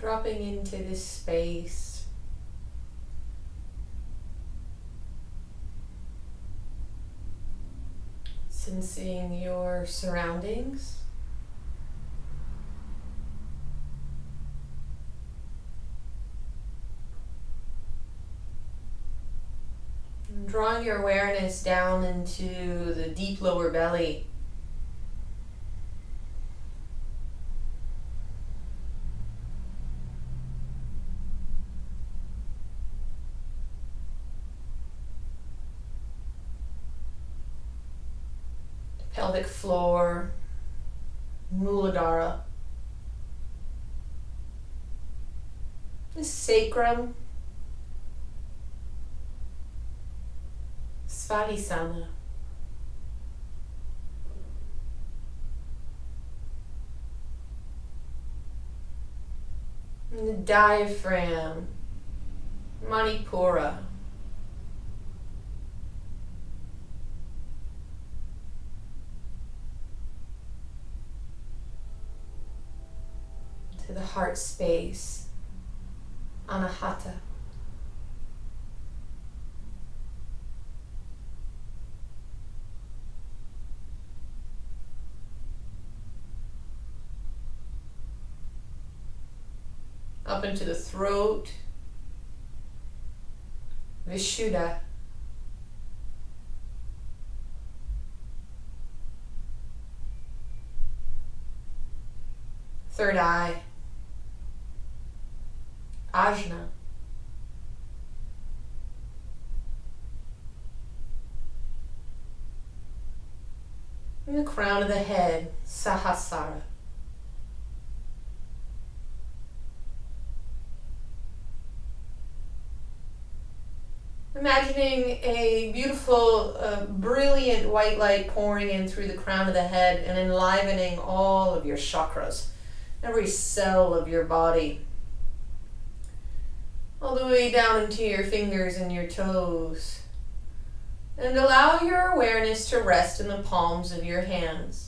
Dropping into this space. Sensing your surroundings. And drawing your awareness down into the deep lower belly. Pelvic floor, Muladhara, the sacrum, Svadhisthana, and the diaphragm, Manipura. To the heart space, Anahata. Up into the throat, Vishuddha. Third eye, Ajna. And the crown of the head, Sahasrara. Imagining a beautiful, brilliant white light pouring in through the crown of the head and enlivening all of your chakras, every cell of your body. All the way down into your fingers and your toes. And allow your awareness to rest in the palms of your hands.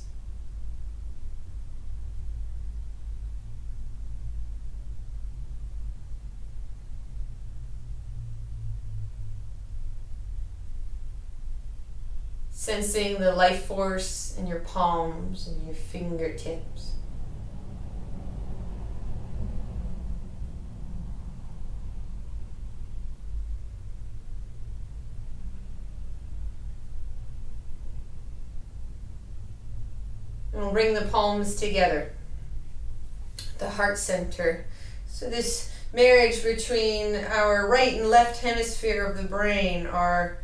Sensing the life force in your palms and your fingertips. And we'll bring the palms together. The heart center. So this marriage between our right and left hemisphere of the brain, our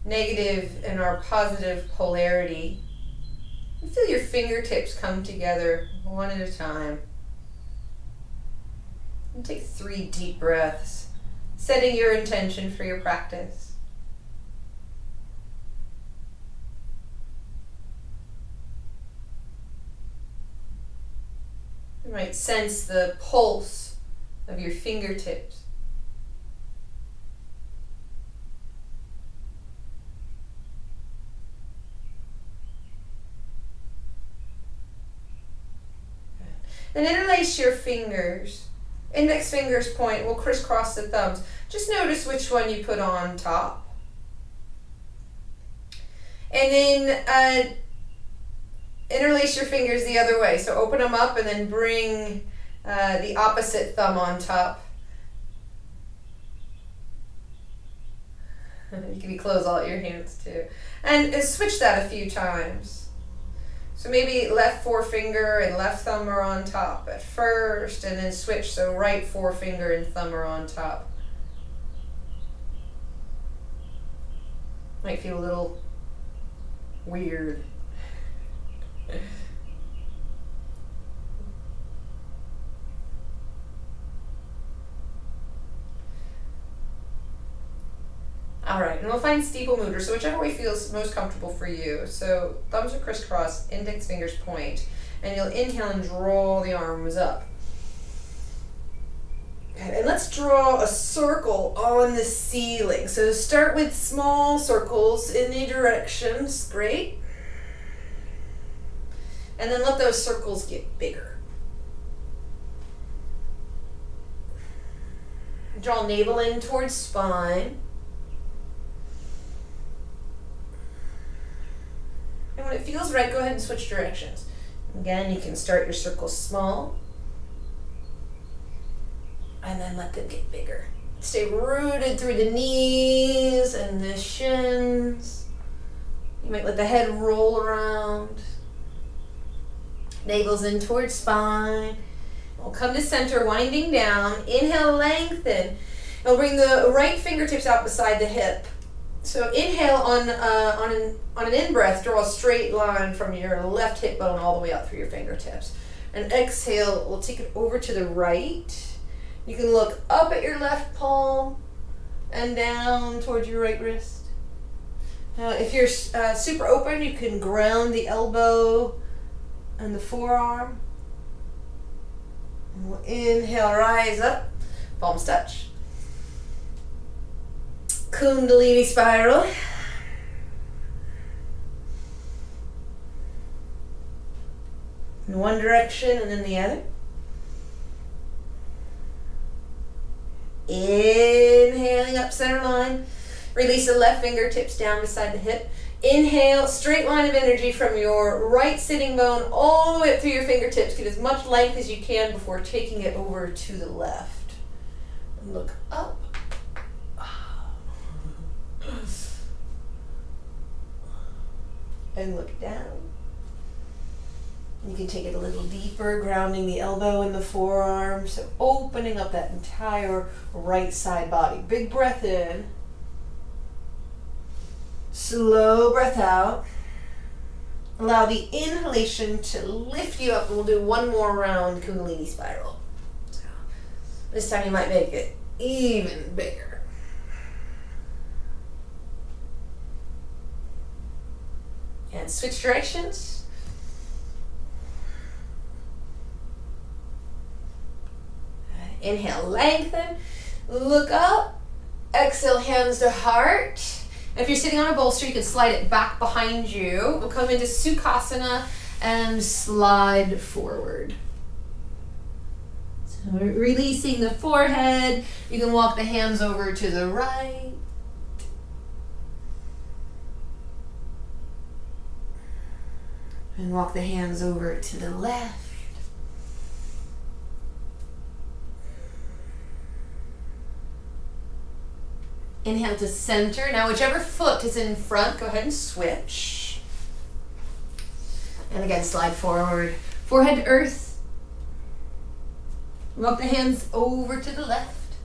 negative and our positive polarity. You feel your fingertips come together one at a time. And take 3 deep breaths, setting your intention for your practice. You might sense the pulse of your fingertips. Then interlace your fingers. Index fingers point, we'll crisscross the thumbs. Just notice which one you put on top. And then interlace your fingers the other way. So open them up and then bring the opposite thumb on top. You can close all your hands too. And switch that a few times. So maybe left forefinger and left thumb are on top at first, and then switch so right forefinger and thumb are on top. Might feel a little weird. All right, and we'll find steeple mudra, so whichever way feels most comfortable for you. So thumbs are crisscrossed, index fingers point, and you'll inhale and draw the arms up. And let's draw a circle on the ceiling. So start with small circles in any directions, great. And then let those circles get bigger. Draw navel in towards spine. And when it feels right, go ahead and switch directions. Again, you can start your circles small and then let them get bigger. Stay rooted through the knees and the shins. You might let the head roll around. Navel's in towards spine. We'll come to center, winding down. Inhale, lengthen. We'll bring the right fingertips out beside the hip. So inhale on an in-breath, draw a straight line from your left hip bone all the way out through your fingertips. And exhale, we'll take it over to the right. You can look up at your left palm and down towards your right wrist. Now, if you're super open, you can ground the elbow and the forearm. And we'll inhale, rise up, palms touch. Kundalini spiral. In one direction and then the other. Inhaling up center line. Release the left fingertips down beside the hip. Inhale, straight line of energy from your right sitting bone all the way up through your fingertips. Get as much length as you can before taking it over to the left. And look up. And look down. You can take it a little deeper, grounding the elbow and the forearm. So opening up that entire right side body. Big breath in. Slow breath out. Allow the inhalation to lift you up. And we'll do one more round Kundalini spiral. So this time you might make it even bigger. And switch directions. Inhale, lengthen. Look up. Exhale, hands to heart. And if you're sitting on a bolster, you can slide it back behind you. We'll come into Sukhasana and slide forward. So releasing the forehead. You can walk the hands over to the right. And walk the hands over to the left. Inhale to center. Now whichever foot is in front, go ahead and switch. And again, slide forward. Forehead to earth. Walk the hands over to the left.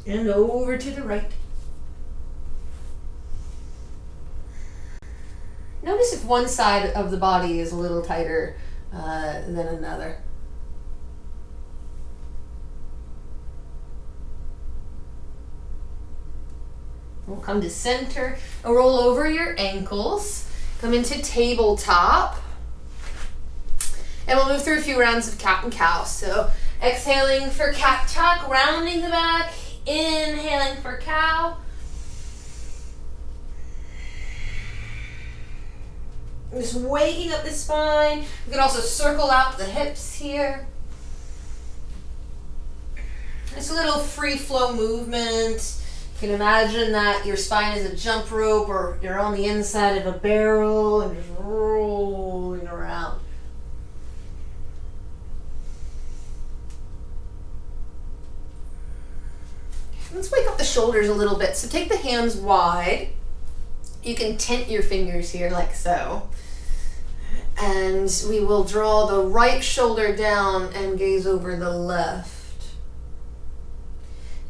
And over to the right. Notice if one side of the body is a little tighter than another. We'll come to center and roll over your ankles. Come into tabletop. And we'll move through a few rounds of cat and cow. So exhaling for cat tuck, rounding the back. Inhaling for cow. Just waking up the spine. You can also circle out the hips here. It's a little free flow movement. You can imagine that your spine is a jump rope or you're on the inside of a barrel and just rolling around. Let's wake up the shoulders a little bit. So take the hands wide. You can tent your fingers here like so. And we will draw the right shoulder down and gaze over the left.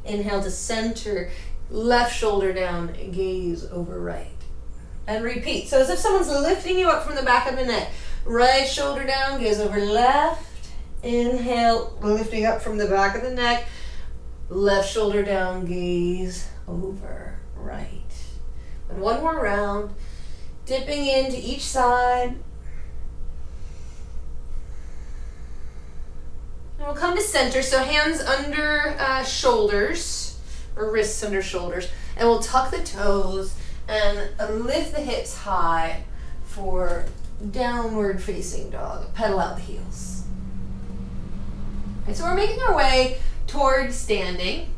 Inhale to center, left shoulder down, gaze over right. And repeat. So as if someone's lifting you up from the back of the neck. Right shoulder down, gaze over left. Inhale, lifting up from the back of the neck. Left shoulder down, gaze over right. And one more round. Dipping into each side. And we'll come to center, so hands under shoulders, or wrists under shoulders, and we'll tuck the toes and lift the hips high for downward facing dog. Pedal out the heels. Okay, so we're making our way towards standing.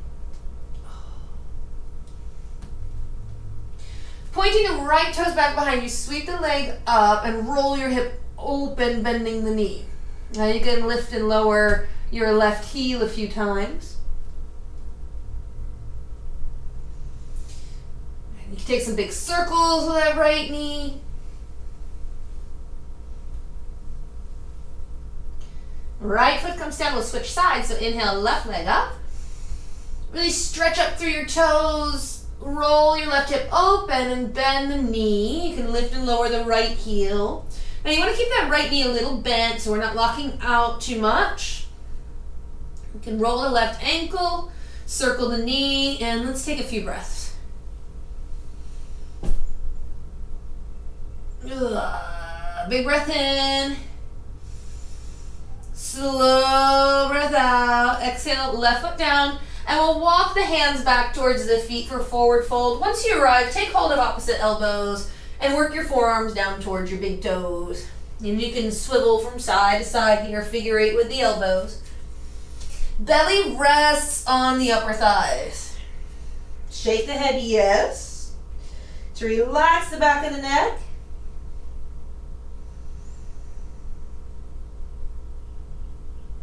Pointing the right toes back behind you, sweep the leg up and roll your hip open, bending the knee. Now you can lift and lower your left heel a few times. And you can take some big circles with that right knee. Right foot comes down, we'll switch sides. So inhale, left leg up. Really stretch up through your toes. Roll your left hip open and bend the knee. You can lift and lower the right heel. Now you want to keep that right knee a little bent so we're not locking out too much. You can roll the left ankle, circle the knee, and let's take a few breaths. Big breath in. Slow breath out. Exhale, left foot down. And we'll walk the hands back towards the feet for forward fold. Once you arrive, take hold of opposite elbows and work your forearms down towards your big toes. And you can swivel from side to side here, figure eight with the elbows. Belly rests on the upper thighs. Shake the head, yes. To relax the back of the neck.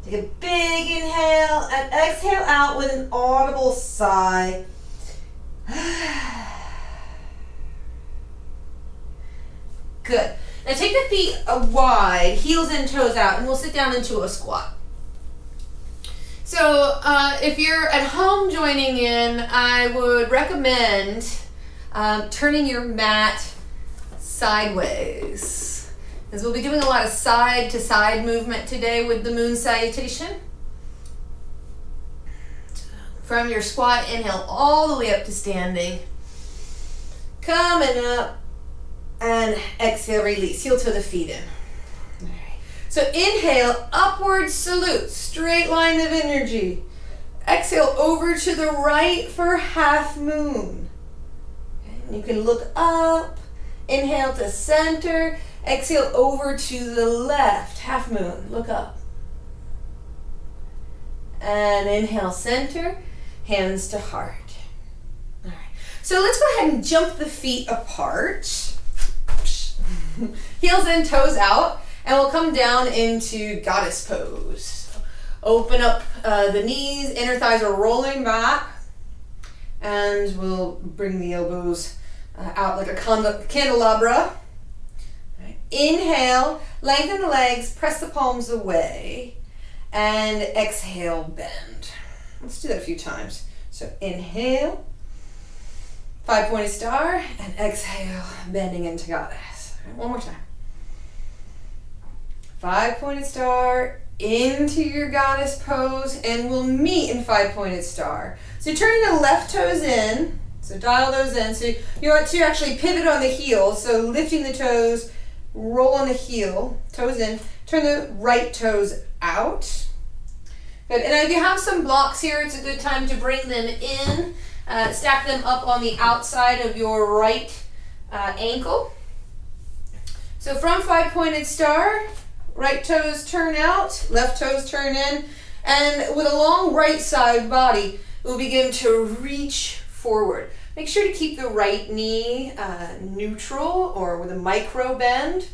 Take a big inhale and exhale out with an audible sigh. Good. Now take the feet wide, heels and toes out, and we'll sit down into a squat. So if you're at home joining in, I would recommend turning your mat sideways. Because we'll be doing a lot of side to side movement today with the Moon Salutation. From your squat, inhale all the way up to standing. Coming up and exhale, release. Heel toe the feet in. All right. So inhale, upward salute, straight line of energy. Exhale over to the right for half moon. Okay. And you can look up, inhale to center. Exhale over to the left, half moon, look up. And inhale, center, hands to heart. All right. So let's go ahead and jump the feet apart. Heels in, toes out, and we'll come down into goddess pose. So open up the knees, inner thighs are rolling back, and we'll bring the elbows out like a candelabra. Inhale, lengthen the legs, press the palms away, and exhale, bend. Let's do that a few times. So inhale, 5-pointed star, and exhale, bending into goddess. All right, one more time. 5-pointed star, into your goddess pose, and we'll meet in 5-pointed star. So you're turning the left toes in, so dial those in. So you want to actually pivot on the heel, so lifting the toes, roll on the heel, toes in, turn the right toes out. Good, and if you have some blocks here, it's a good time to bring them in, stack them up on the outside of your right ankle. So from 5-pointed star, right toes turn out, left toes turn in, and with a long right side body, we'll begin to reach forward. Make sure to keep the right knee neutral or with a micro bend.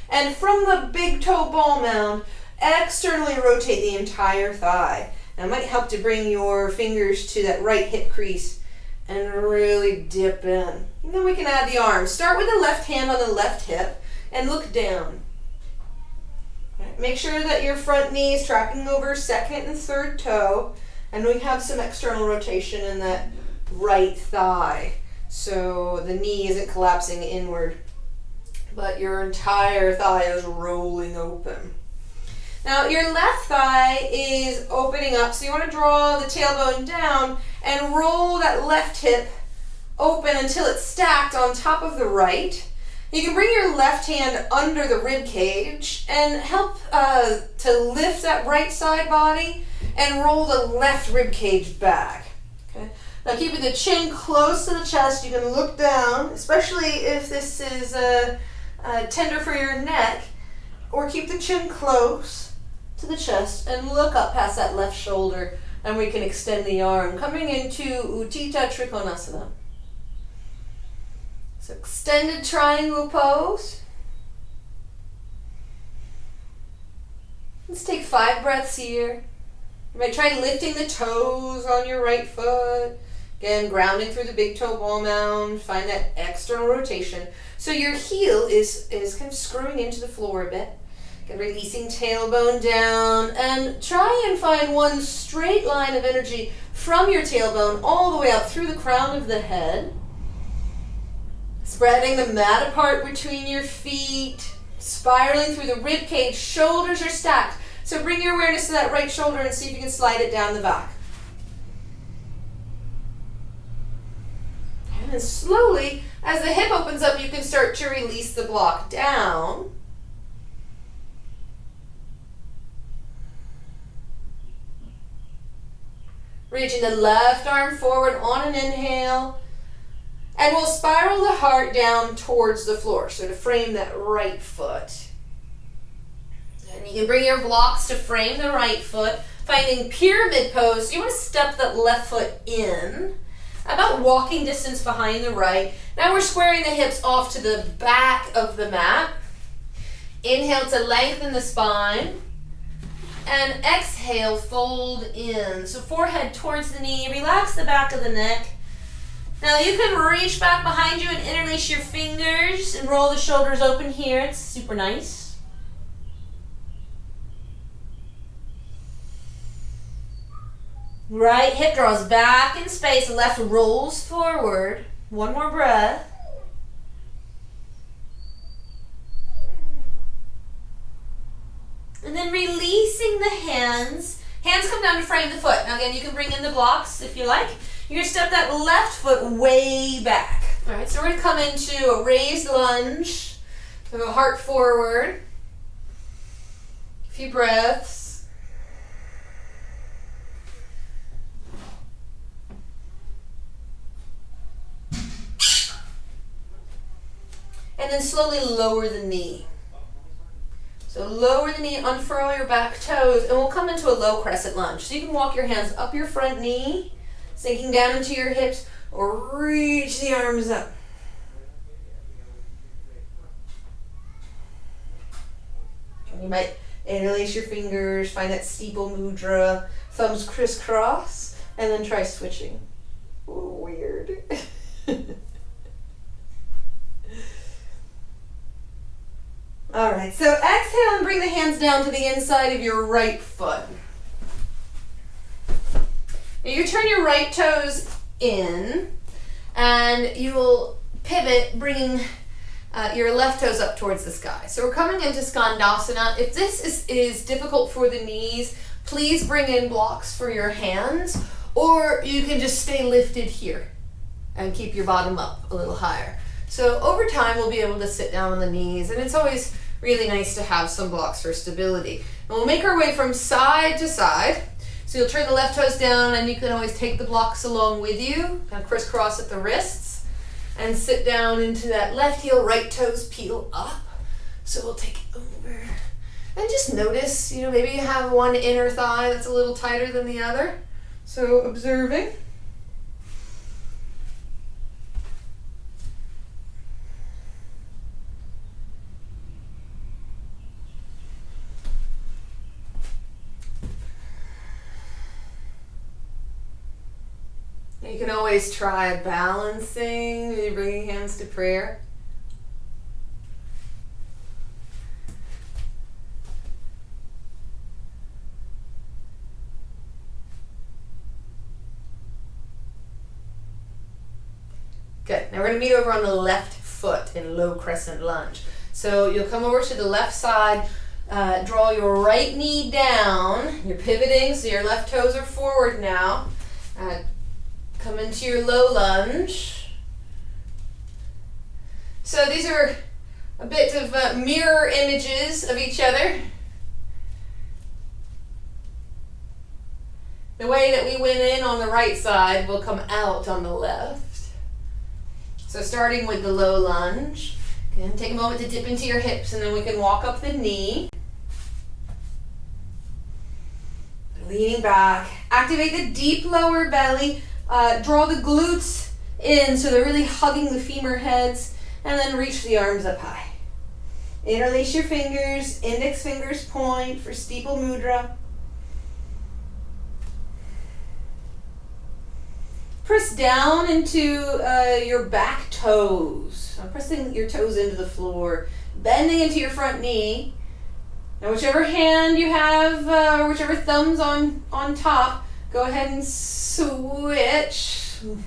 And from the big toe ball mound, externally rotate the entire thigh. And it might help to bring your fingers to that right hip crease and really dip in. And then we can add the arms. Start with the left hand on the left hip and look down. Right. Make sure that your front knee is tracking over second and third toe. And we have some external rotation in that right thigh, so the knee isn't collapsing inward, but your entire thigh is rolling open. Now your left thigh is opening up, so you want to draw the tailbone down and roll that left hip open until it's stacked on top of the right. You can bring your left hand under the rib cage and help to lift that right side body and roll the left rib cage back. Okay. Now keeping the chin close to the chest, you can look down, especially if this is tender for your neck, or keep the chin close to the chest and look up past that left shoulder, and we can extend the arm, coming into Utthita Trikonasana. So extended triangle pose. Let's take 5 breaths here. You might try lifting the toes on your right foot. Again, grounding through the big toe ball mound. Find that external rotation. So your heel is kind of screwing into the floor a bit. Again, releasing tailbone down. And try and find one straight line of energy from your tailbone all the way up through the crown of the head. Spreading the mat apart between your feet. Spiraling through the rib cage. Shoulders are stacked. So bring your awareness to that right shoulder and see if you can slide it down the back. And then slowly, as the hip opens up, you can start to release the block down. Reaching the left arm forward on an inhale. And we'll spiral the heart down towards the floor, so to frame that right foot. And you can bring your blocks to frame the right foot, finding pyramid pose. So you want to step that left foot in, about walking distance behind the right. Now we're squaring the hips off to the back of the mat. Inhale to lengthen the spine. And exhale, fold in. So forehead towards the knee, relax the back of the neck. Now you can reach back behind you and interlace your fingers and roll the shoulders open here. It's super nice. Right hip draws back in space, left rolls forward. One more breath. And then releasing the hands. Hands come down to frame the foot. Now again, you can bring in the blocks if you like. You're going to step that left foot way back. All right, so we're going to come into a raised lunge. So heart forward. A few breaths. And then slowly lower the knee. So lower the knee, unfurl your back toes, and we'll come into a low crescent lunge. So you can walk your hands up your front knee, sinking down into your hips, or reach the arms up. And you might interlace your fingers, find that steeple mudra, thumbs crisscross, and then try switching. Ooh, weird. All right, so exhale and bring the hands down to the inside of your right foot. Now you turn your right toes in, and you will pivot, bringing your left toes up towards the sky. So we're coming into Skandasana. If this is difficult for the knees, please bring in blocks for your hands, or you can just stay lifted here and keep your bottom up a little higher. So over time, we'll be able to sit down on the knees, and it's always really nice to have some blocks for stability. And we'll make our way from side to side. So you'll turn the left toes down, and you can always take the blocks along with you, kind of crisscross at the wrists, and sit down into that left heel, right toes peel up. So we'll take it over. And just notice, maybe you have one inner thigh that's a little tighter than the other. So observing. You can always try balancing when you're bringing hands to prayer. Good. Now we're going to meet over on the left foot in low crescent lunge. So you'll come over to the left side, draw your right knee down. You're pivoting, so your left toes are forward now. Come into your low lunge. So these are a bit of mirror images of each other. The way that we went in on the right side will come out on the left. So starting with the low lunge, Again, take a moment to dip into your hips, and then we can walk up the knee. Leaning back. Activate the deep lower belly. Draw the glutes in so they're really hugging the femur heads, and then reach the arms up high. Interlace your fingers. Index fingers point for steeple mudra. Press down into your back toes. So pressing your toes into the floor, bending into your front knee. Now whichever hand you have, or whichever thumb's on top, go ahead and switch. You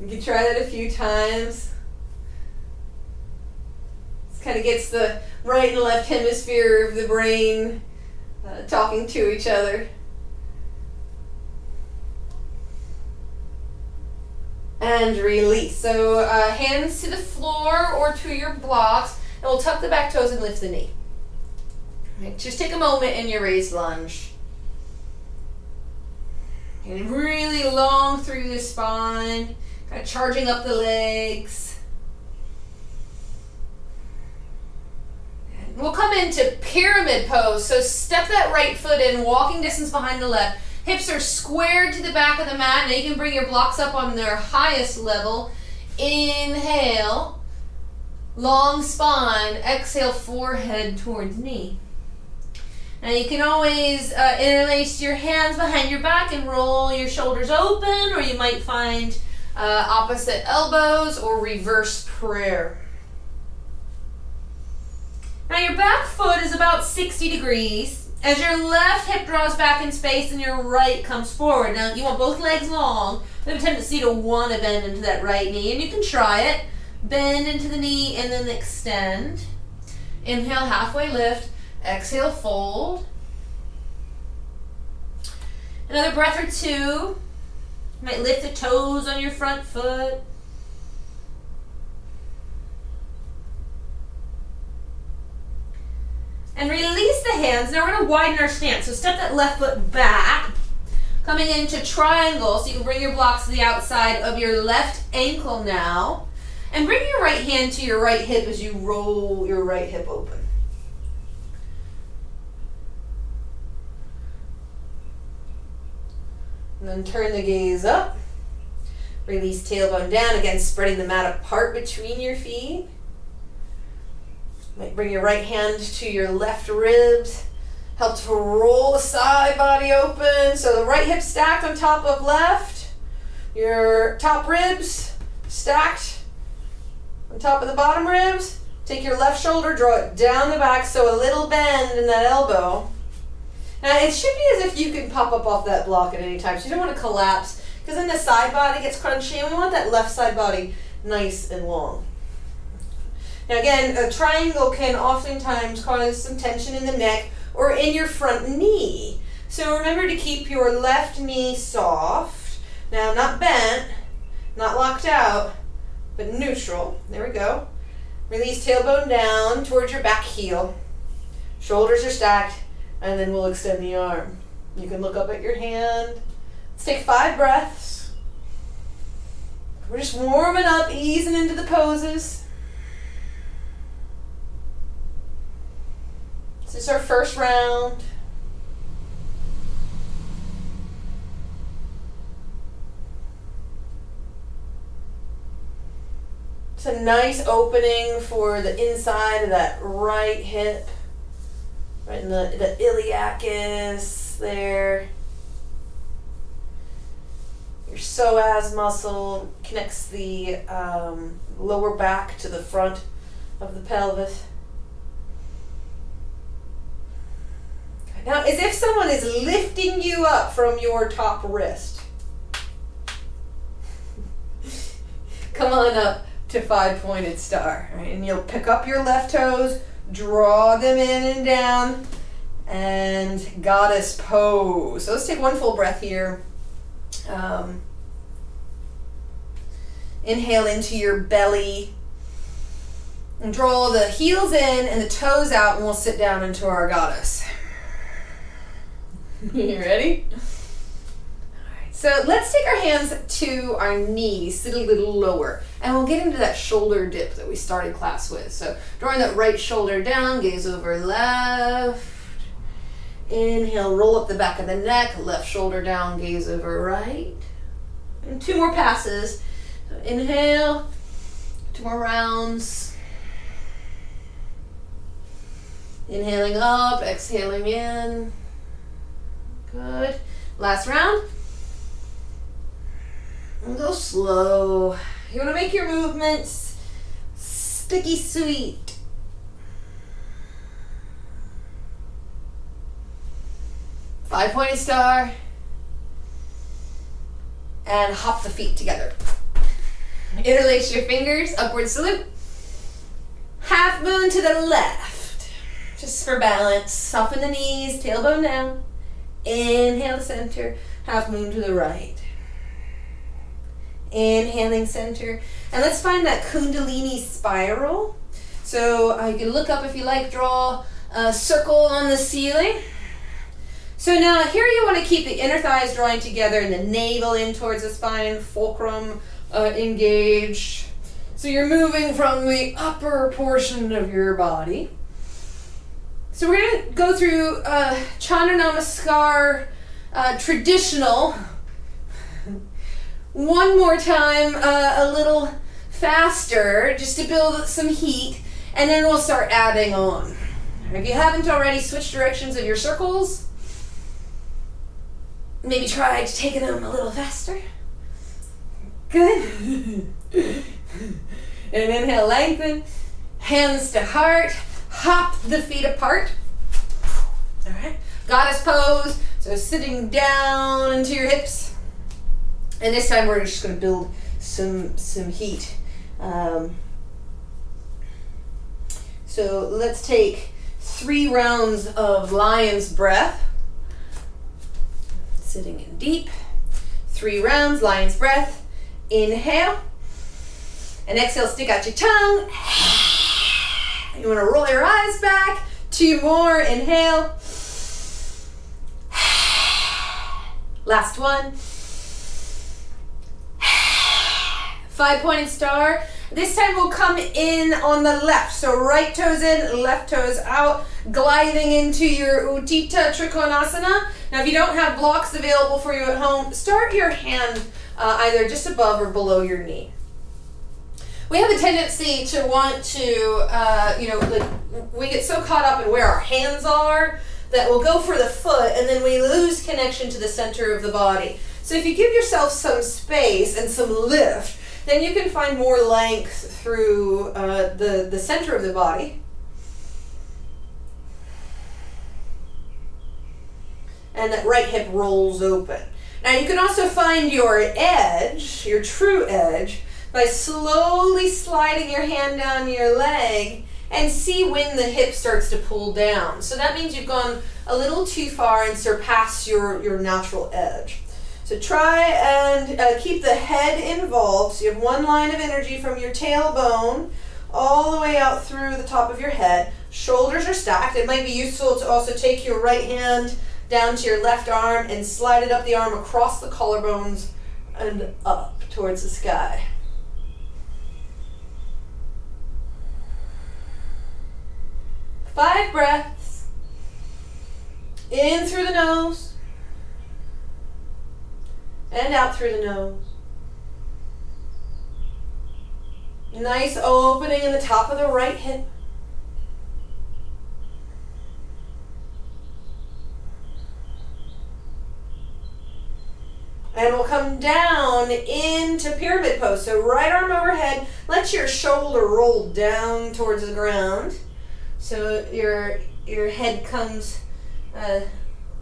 can try that a few times. This kind of gets the right and left hemisphere of the brain talking to each other. And release. So hands to the floor or to your blocks, and we'll tuck the back toes and lift the knee. Right, just take a moment in your raised lunge. And really long through the spine, kind of charging up the legs. And we'll come into pyramid pose. So step that right foot in, walking distance behind the left. Hips are squared to the back of the mat. Now you can bring your blocks up on their highest level. Inhale, long spine. Exhale, forehead towards knee. Now you can always interlace your hands behind your back and roll your shoulders open, or you might find opposite elbows or reverse prayer. Now your back foot is about 60 degrees. As your left hip draws back in space and your right comes forward. Now you want both legs long. We have a tendency to want to bend into that right knee, and you can try it. Bend into the knee and then extend. Inhale, halfway lift. Exhale, fold. Another breath or two. You might lift the toes on your front foot. And release the hands. Now we're going to widen our stance. So step that left foot back. Coming into triangle, so you can bring your blocks to the outside of your left ankle now. And bring your right hand to your right hip as you roll your right hip open. And then turn the gaze up. Release tailbone down. Again, spreading the mat apart between your feet. Might bring your right hand to your left ribs. Help to roll the side body open. So the right hip stacked on top of left. Your top ribs stacked on top of the bottom ribs. Take your left shoulder, draw it down the back, so a little bend in that elbow. Now it should be as if you can pop up off that block at any time. So you don't want to collapse, because then the side body gets crunchy, and we want that left side body nice and long. Now again, a triangle can oftentimes cause some tension in the neck or in your front knee. So remember to keep your left knee soft. Now not bent, not locked out, but neutral. There we go. Release tailbone down towards your back heel. Shoulders are stacked, and then we'll extend the arm. You can look up at your hand. Let's take 5 breaths. We're just warming up, easing into the poses. This is our first round. It's a nice opening for the inside of that right hip. Right in the iliacus there. Your psoas muscle connects the lower back to the front of the pelvis. Now, as if someone is lifting you up from your top wrist. Come on up to 5-pointed star. Right? And you'll pick up your left toes, draw them in and down, and goddess pose. So let's take one full breath here. Inhale into your belly. And draw the heels in and the toes out, and we'll sit down into our goddess. You ready? Alright, So let's take our hands to our knees, sit a little lower, and we'll get into that shoulder dip that we started class with. So drawing that right shoulder down, gaze over left. Inhale, roll up the back of the neck, left shoulder down, gaze over right. And 2 more passes. So inhale, 2 more rounds. Inhaling up, exhaling in. Good. Last round. And go slow. You want to make your movements sticky sweet. Five-pointed star, and hop the feet together. Interlace your fingers, upward salute. Half moon to the left, just for balance. Soften the knees, tailbone down. Inhale to center, half moon to the right. Inhaling center, and let's find that Kundalini spiral. So you can look up if you like, draw a circle on the ceiling. So now here you want to keep the inner thighs drawing together and the navel in towards the spine, fulcrum engaged. So you're moving from the upper portion of your body. So we're going to go through Chandra Namaskar traditional. One more time, a little faster, just to build some heat, and then we'll start adding on. If you haven't already, switch directions of your circles. Maybe try taking them a little faster. Good. And inhale, lengthen. Hands to heart. Hop the feet apart. All right. Goddess pose. So sitting down into your hips. And this time we're just going to build some heat. So let's take 3 rounds of lion's breath. Sitting in deep. 3 rounds, lion's breath. Inhale. And exhale, stick out your tongue. You want to roll your eyes back. 2 more, inhale. Last one. 5-pointed star. This time we'll come in on the left. So right toes in, left toes out, gliding into your Utthita Trikonasana. Now if you don't have blocks available for you at home, start your hand either just above or below your knee. We have a tendency to want to, we get so caught up in where our hands are that we'll go for the foot and then we lose connection to the center of the body. So if you give yourself some space and some lift, then you can find more length through the center of the body. And that right hip rolls open. Now you can also find your edge, your true edge, by slowly sliding your hand down your leg and see when the hip starts to pull down. So that means you've gone a little too far and surpassed your natural edge. So try and keep the head involved. So you have one line of energy from your tailbone all the way out through the top of your head. Shoulders are stacked. It might be useful to also take your right hand down to your left arm and slide it up the arm across the collarbones and up towards the sky. Five breaths. In through the nose. And out through the nose. Nice opening in the top of the right hip. And we'll come down into pyramid pose. So right arm overhead. Let your shoulder roll down towards the ground. So your head comes,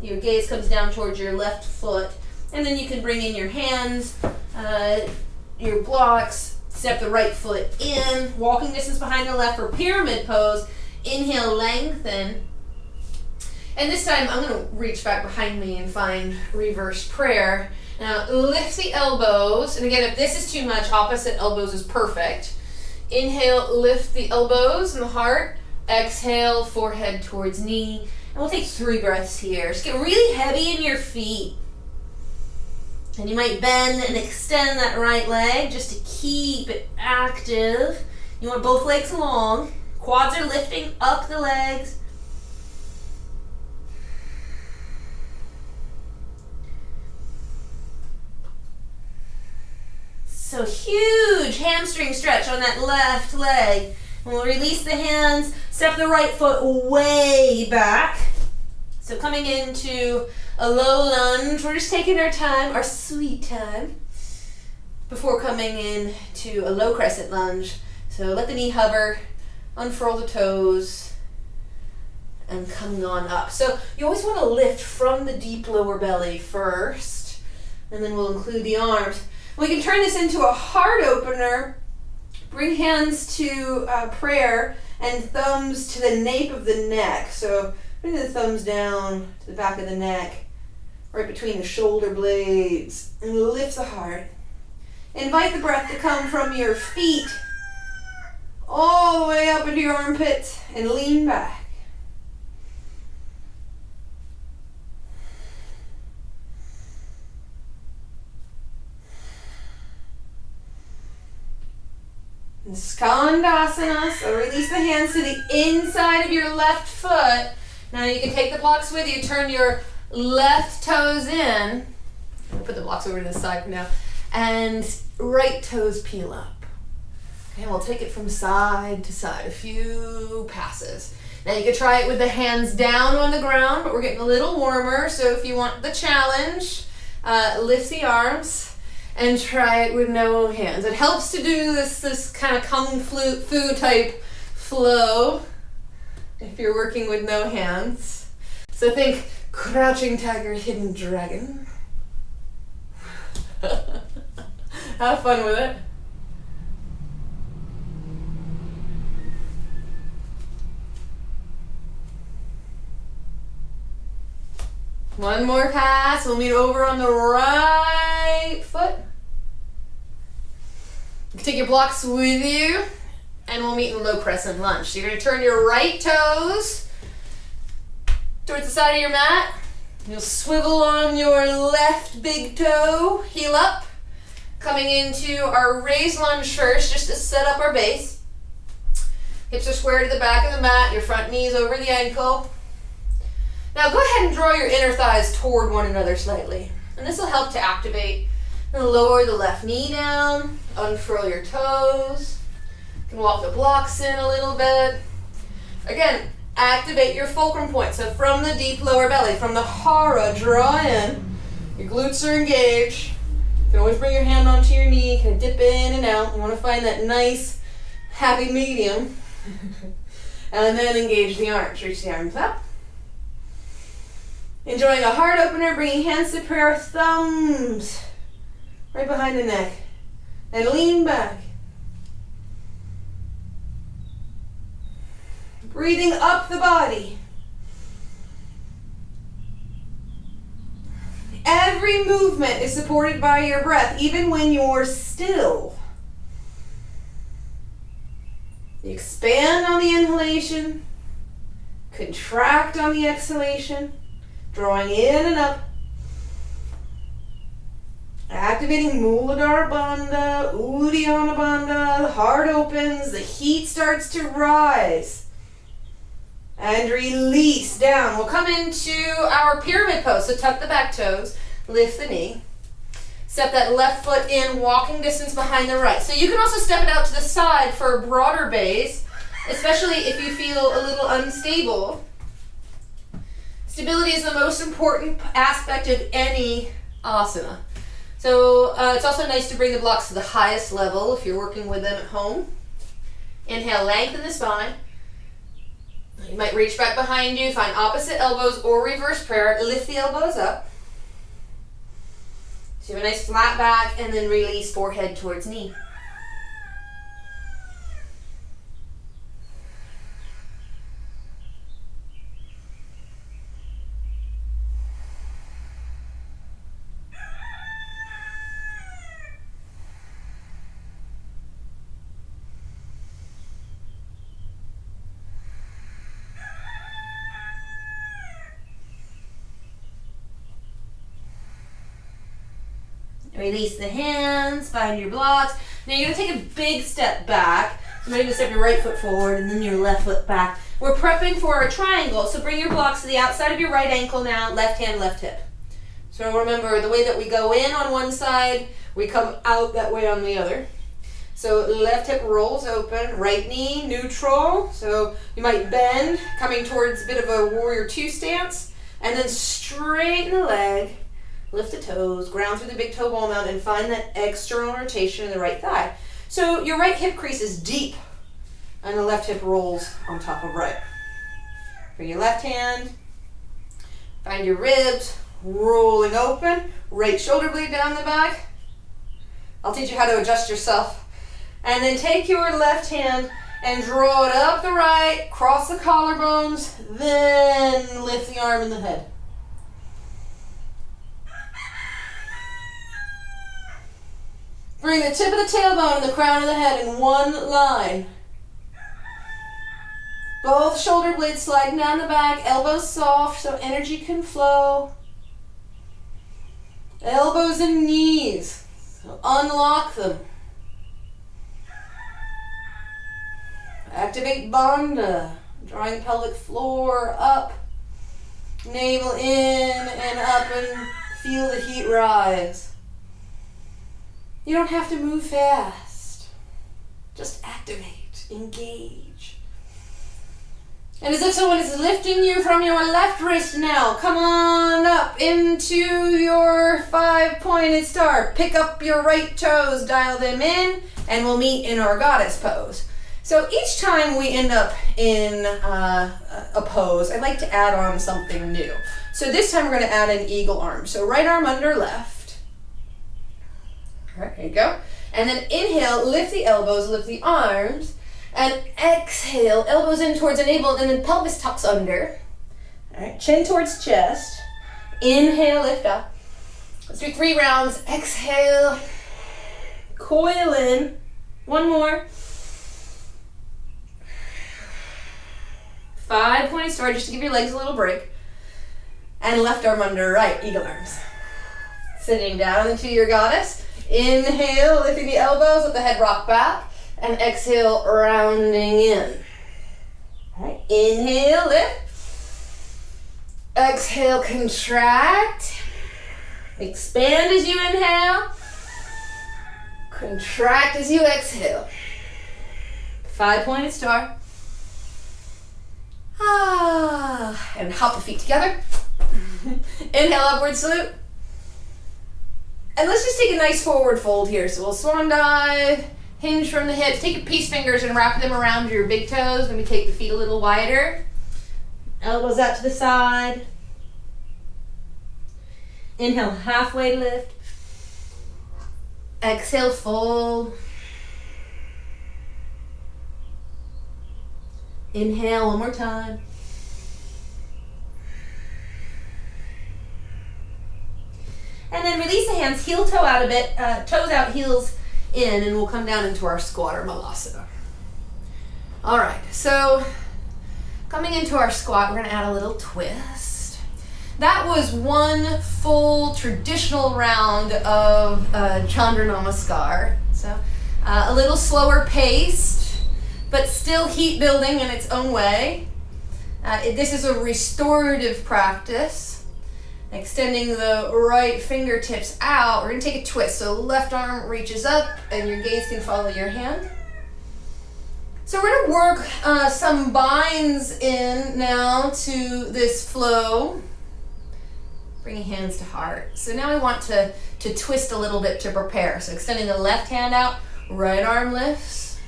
your gaze comes down towards your left foot. And then you can bring in your hands, your blocks, step the right foot in, walking distance behind the left for pyramid pose. Inhale, lengthen. And this time I'm going to reach back behind me and find reverse prayer. Now lift the elbows. And again, if this is too much, opposite elbows is perfect. Inhale, lift the elbows and the heart. Exhale, forehead towards knee. And we'll take 3 breaths here. Just get really heavy in your feet. And you might bend and extend that right leg just to keep it active. You want both legs long. Quads are lifting up the legs. So huge hamstring stretch on that left leg. And we'll release the hands, step the right foot way back. So coming into a low lunge, we're just taking our time, our sweet time, before coming in to a low crescent lunge. So let the knee hover, unfurl the toes, and coming on up. So you always want to lift from the deep lower belly first, and then we'll include the arms. We can turn this into a heart opener. Bring hands to prayer and thumbs to the nape of the neck. So bring the thumbs down to the back of the neck, right between the shoulder blades, and lift the heart. Invite the breath to come from your feet all the way up into your armpits and lean back. And Skandasana, so release the hands to the inside of your left foot. Now you can take the blocks with you, turn your left toes in. I'll put the blocks over to the side for now. And right toes peel up. Okay, and we'll take it from side to side, a few passes. Now you can try it with the hands down on the ground, but we're getting a little warmer, so if you want the challenge, lift the arms and try it with no hands. It helps to do this kind of kung fu type flow if you're working with no hands. So think crouching tiger, hidden dragon. Have fun with it. One more pass. We'll meet over on the right foot. You can take your blocks with you, and we'll meet in low crescent lunge. So you're going to turn your right toes towards the side of your mat. You'll swivel on your left big toe, heel up. Coming into our raised lunge first, just to set up our base. Hips are square to the back of the mat, your front knees over the ankle. Now go ahead and draw your inner thighs toward one another slightly. And this will help to activate. And lower the left knee down, unfurl your toes. You can walk the blocks in a little bit. Again, activate your fulcrum point. So from the deep lower belly, from the hara, draw in. Your glutes are engaged. You can always bring your hand onto your knee, kind of dip in and out. You want to find that nice, happy medium. And then engage the arms. Reach the arms up. Enjoying a heart opener, bringing hands to prayer, thumbs right behind the neck. And lean back. Breathing up the body. Every movement is supported by your breath, even when you're still. You expand on the inhalation, contract on the exhalation, drawing in and up. Activating Muladhara Bandha, Uddiyana Bandha, the heart opens, the heat starts to rise. And release down. We'll come into our pyramid pose. So tuck the back toes, lift the knee. Step that left foot in, walking distance behind the right. So you can also step it out to the side for a broader base, especially if you feel a little unstable. Stability is the most important aspect of any asana. So it's also nice to bring the blocks to the highest level if you're working with them at home. Inhale, lengthen the spine. You might reach back behind you, find opposite elbows or reverse prayer. Lift the elbows up. So you have a nice flat back, and then release forehead towards knee. Release the hands, find your blocks. Now you're gonna take a big step back. So you're gonna step your right foot forward and then your left foot back. We're prepping for a triangle, so bring your blocks to the outside of your right ankle now, left hand, left hip. So remember, the way that we go in on one side, we come out that way on the other. So left hip rolls open, right knee neutral. So you might bend, coming towards a bit of a warrior two stance, and then straighten the leg, lift the toes, ground through the big toe ball mound, and find that external rotation in the right thigh. So your right hip crease is deep, and the left hip rolls on top of right. Bring your left hand, find your ribs, rolling open, right shoulder blade down the back. I'll teach you how to adjust yourself. And then take your left hand and draw it up the right, cross the collarbones, then lift the arm and the head. Bring the tip of the tailbone and the crown of the head in one line. Both shoulder blades sliding down the back, elbows soft so energy can flow. Elbows and knees, so unlock them. Activate Bandha, drawing the pelvic floor up, navel in and up, and feel the heat rise. You don't have to move fast. Just activate, engage. And as if someone is lifting you from your left wrist now, come on up into your 5-pointed star. Pick up your right toes, dial them in, and we'll meet in our goddess pose. So each time we end up in a pose, I'd like to add on something new. So this time we're going to add an eagle arm. So right arm under left. All right, there you go. And then inhale, lift the elbows, lift the arms. And exhale, elbows in towards the navel, and then pelvis tucks under. All right, chin towards chest. Inhale, lift up. Let's do 3 rounds. Exhale, coil in. One more. 5-pointed star, just to give your legs a little break. And left arm under right, eagle arms. Sitting down into your goddess. Inhale, lifting the elbows, let the head rock back. And exhale, rounding in. All right, inhale, lift. Exhale, contract. Expand as you inhale. Contract as you exhale. 5-pointed star. And hop the feet together. Inhale, upward salute. And let's just take a nice forward fold here. So we'll swan dive, hinge from the hips. Take your peace fingers and wrap them around your big toes. Maybe take the feet a little wider. Elbows out to the side. Inhale, halfway lift. Exhale, fold. Inhale, one more time. And then release the hands, heel toe out a bit, toes out, heels in, and we'll come down into our squat or malasana. All right, so coming into our squat, we're gonna add a little twist. That was one full traditional round of Chandra Namaskar. So a little slower paced, but still heat building in its own way. This is a restorative practice. Extending the right fingertips out, we're gonna take a twist. So left arm reaches up and your gaze can follow your hand. So we're gonna work some binds in now to this flow. Bringing hands to heart. So now we want to twist a little bit to prepare. So extending the left hand out, right arm lifts.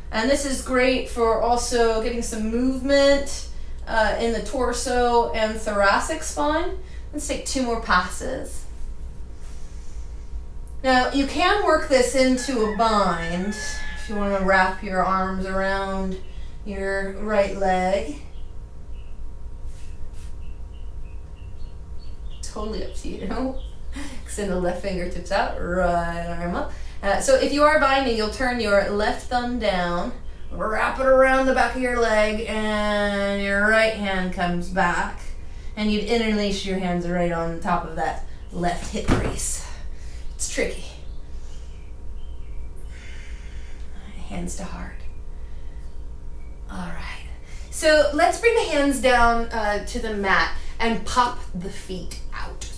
And this is great for also getting some movement in the torso and thoracic spine. Let's take 2 more passes. Now you can work this into a bind if you want to wrap your arms around your right leg. Totally up to you. Extend the left fingertips out, right arm up. So if you are binding, you'll turn your left thumb down, wrap it around the back of your leg, and your right hand comes back. And you'd interlace your hands right on top of that left hip crease. It's tricky. Hands to heart. All right. So let's bring the hands down to the mat and pop the feet out.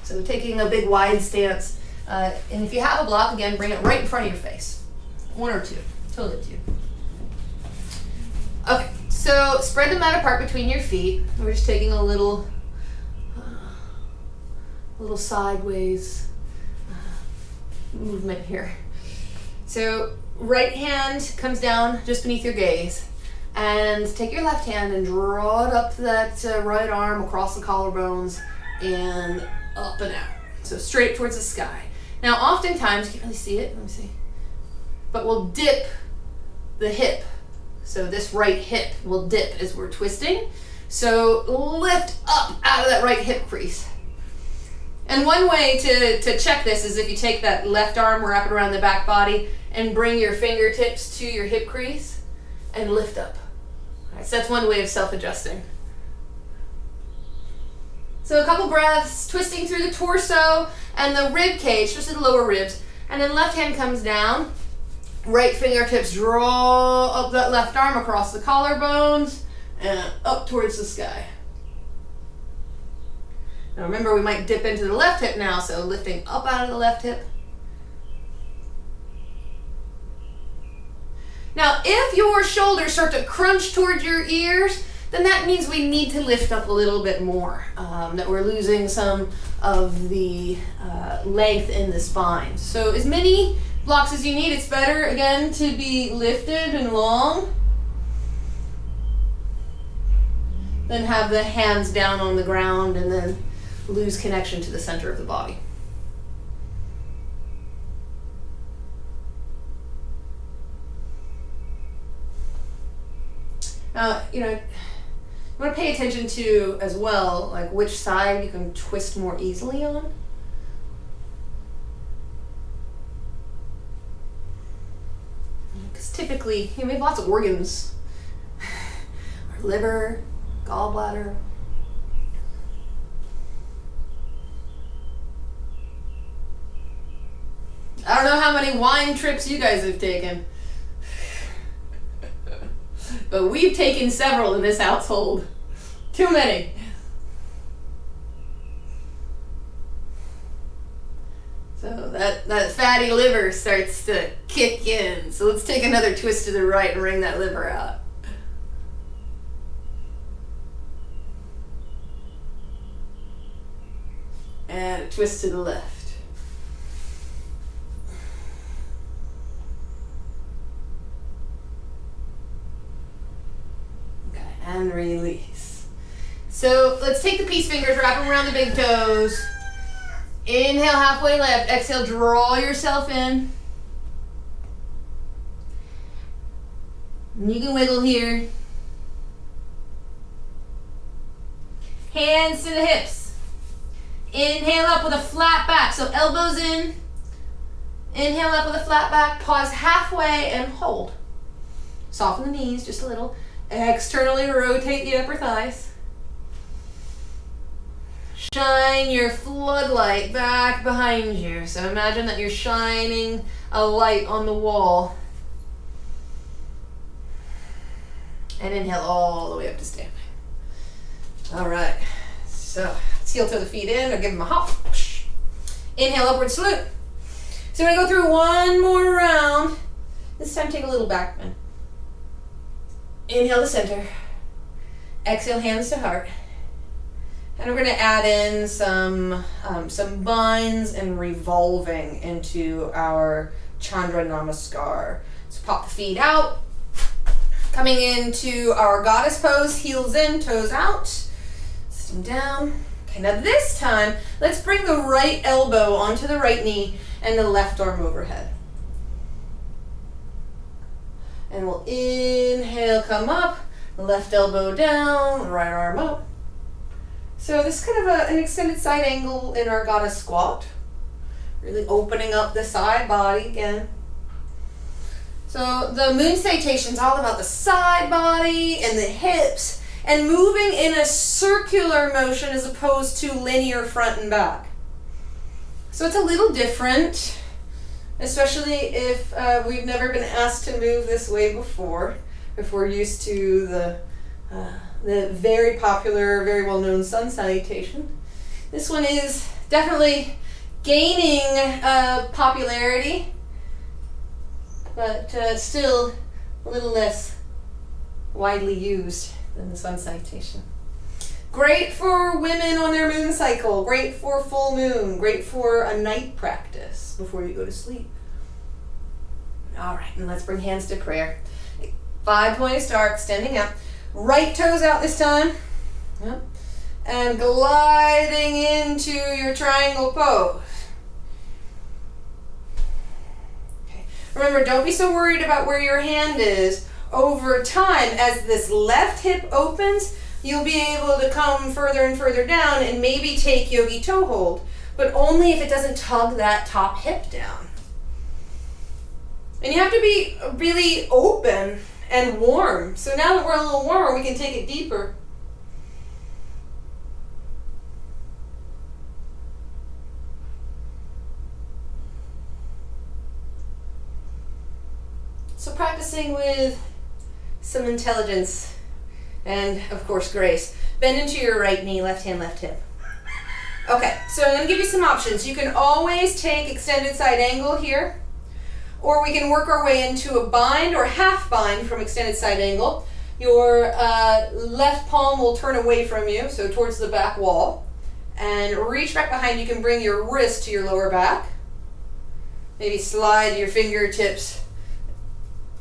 So taking a big wide stance. And if you have a block, again, bring it right in front of your face. One or two. Totally two. Okay, so spread the mat apart between your feet. We're just taking a little sideways movement here. So right hand comes down just beneath your gaze. And take your left hand and draw it up that right arm across the collarbones and up and out. So straight towards the sky. Now oftentimes, you can't really see it, let me see. But we'll dip the hip. So this right hip will dip as we're twisting. So lift up out of that right hip crease. And one way to check this is if you take that left arm, wrap it around the back body, and bring your fingertips to your hip crease and lift up. All right, so that's one way of self-adjusting. So a couple breaths, twisting through the torso and the rib cage, just the lower ribs. And then left hand comes down. Right fingertips draw up that left arm across the collarbones and up towards the sky. Now remember, we might dip into the left hip now, so lifting up out of the left hip. Now, if your shoulders start to crunch towards your ears, then that means we need to lift up a little bit more, that we're losing some of the length in the spine. So as many blocks as you need. It's better, again, to be lifted and long than have the hands down on the ground and then lose connection to the center of the body. Now, you want to pay attention to as well, like which side you can twist more easily on. Because typically, we have lots of organs. Our liver, gallbladder. I don't know how many wine trips you guys have taken. But we've taken several in this household. Too many. So that fatty liver starts to kick in. So let's take another twist to the right and wring that liver out. And a twist to the left. And release. So let's take the peace fingers, wrap them around the big toes. Inhale, halfway left. Exhale, draw yourself in. And you can wiggle here. Hands to the hips. Inhale up with a flat back. So elbows in. Inhale up with a flat back. Pause halfway and hold. Soften the knees just a little. Externally rotate the upper thighs. Shine your floodlight back behind you. So imagine that you're shining a light on the wall. And inhale all the way up to standing. All right. So let's heel toe the feet in or give them a hop. Inhale, upward salute. So we're going to go through one more round. This time take a little back bend. Inhale to center. Exhale, hands to heart. And we're going to add in some binds and revolving into our Chandra Namaskar. So pop the feet out. Coming into our goddess pose, heels in, toes out. Sitting down. Okay, now this time, let's bring the right elbow onto the right knee and the left arm overhead. And we'll inhale, come up, left elbow down, right arm up. So this is kind of an extended side angle in our goddess squat. Really opening up the side body again. So the Moon Salutation is all about the side body and the hips and moving in a circular motion as opposed to linear front and back. So it's a little different, especially if we've never been asked to move this way before, if we're used to the very popular, very well-known sun salutation. This one is definitely gaining popularity, but still a little less widely used than the sun salutation. Great for women on their moon cycle, great for full moon, great for a night practice before you go to sleep. All right, and let's bring hands to prayer. 5-pointed star, extending up. Right toes out this time. Yep. And gliding into your triangle pose. Okay. Remember, don't be so worried about where your hand is. Over time, as this left hip opens, you'll be able to come further and further down and maybe take yogi toe hold, but only if it doesn't tug that top hip down. And you have to be really open and warm. So now that we're a little warmer, we can take it deeper. So practicing with some intelligence and, of course, grace. Bend into your right knee, left hand, left hip. Okay, so I'm going to give you some options. You can always take extended side angle here, or we can work our way into a bind or half bind from extended side angle. Your left palm will turn away from you, so towards the back wall, and reach back behind. You can bring your wrist to your lower back. Maybe slide your fingertips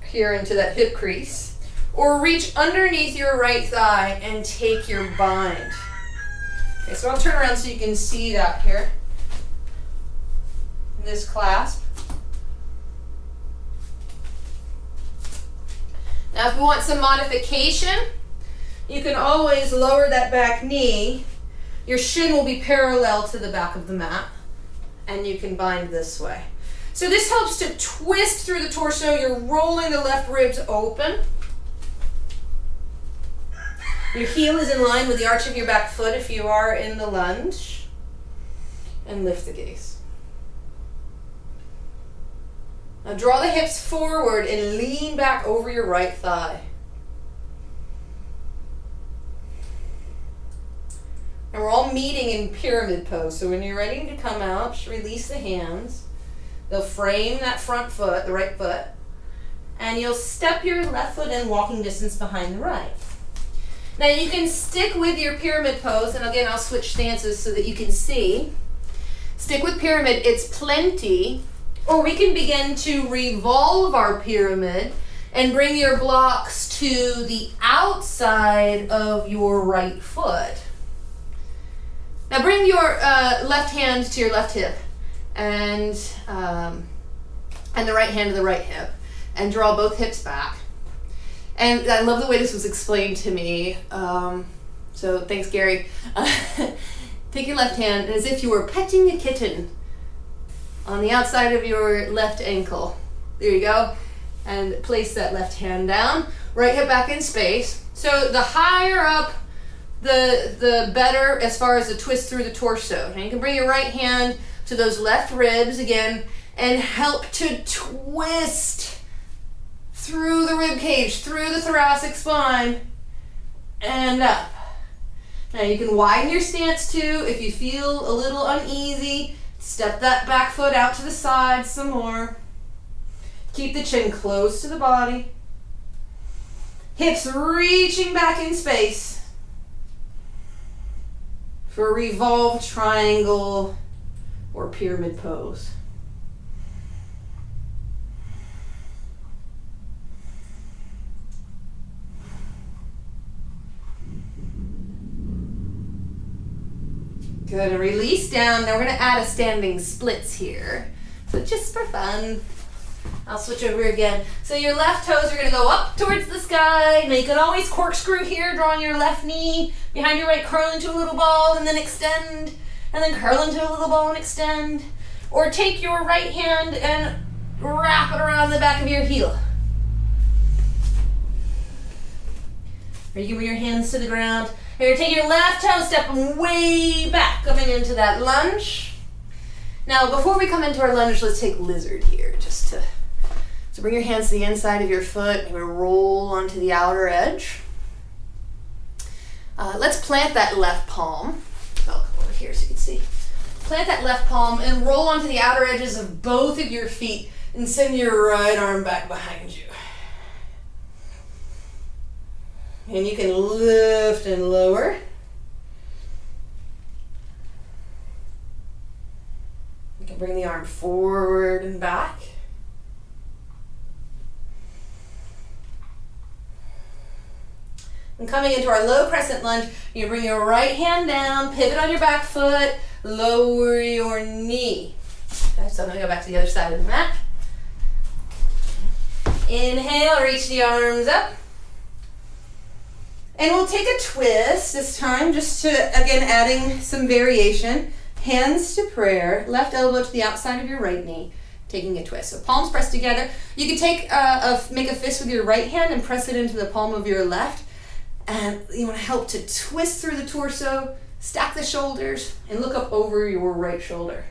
here into that hip crease. Or reach underneath your right thigh and take your bind. Okay, so I'll turn around so you can see that here. This clasp. Now if you want some modification, you can always lower that back knee. Your shin will be parallel to the back of the mat, and you can bind this way. So this helps to twist through the torso. You're rolling the left ribs open. Your heel is in line with the arch of your back foot if you are in the lunge. And lift the gaze. Now draw the hips forward and lean back over your right thigh. And we're all meeting in pyramid pose. So when you're ready to come out, just release the hands. They'll frame that front foot, the right foot. And you'll step your left foot in walking distance behind the right. Now you can stick with your pyramid pose, and again I'll switch stances so that you can see. Stick with pyramid, it's plenty. Or we can begin to revolve our pyramid and bring your blocks to the outside of your right foot. Now bring your left hand to your left hip and the right hand to the right hip, and draw both hips back. And I love the way this was explained to me. So thanks, Gary. Take your left hand as if you were petting a kitten on the outside of your left ankle. There you go. And place that left hand down. Right hip back in space. So the higher up, the better as far as the twist through the torso. Now you can bring your right hand to those left ribs again and help to twist through the rib cage, through the thoracic spine, and up. Now you can widen your stance too. If you feel a little uneasy, step that back foot out to the side some more. Keep the chin close to the body. Hips reaching back in space for a revolved triangle or pyramid pose. Good, and release down. Now we're going to add a standing splits here. So just for fun, I'll switch over again. So your left toes are going to go up towards the sky. Now you can always corkscrew here, drawing your left knee behind your right, curl into a little ball, and then extend, and then curl into a little ball and extend. Or take your right hand and wrap it around the back of your heel. Or you can bring your hands to the ground. You're going to take your left toe, step way back, coming into that lunge. Now, before we come into our lunge, let's take lizard here, just to... So bring your hands to the inside of your foot. You're going to roll onto the outer edge. Let's plant that left palm. I'll come over here so you can see. Plant that left palm and roll onto the outer edges of both of your feet and send your right arm back behind you. And you can lift and lower. You can bring the arm forward and back. And coming into our low crescent lunge, you bring your right hand down, pivot on your back foot, lower your knee. Okay, so I'm going to go back to the other side of the mat. Inhale, reach the arms up. And we'll take a twist this time, just to, again, adding some variation. Hands to prayer, left elbow to the outside of your right knee, taking a twist. So palms pressed together. You can take make a fist with your right hand and press it into the palm of your left. And you want to help to twist through the torso, stack the shoulders, and look up over your right shoulder.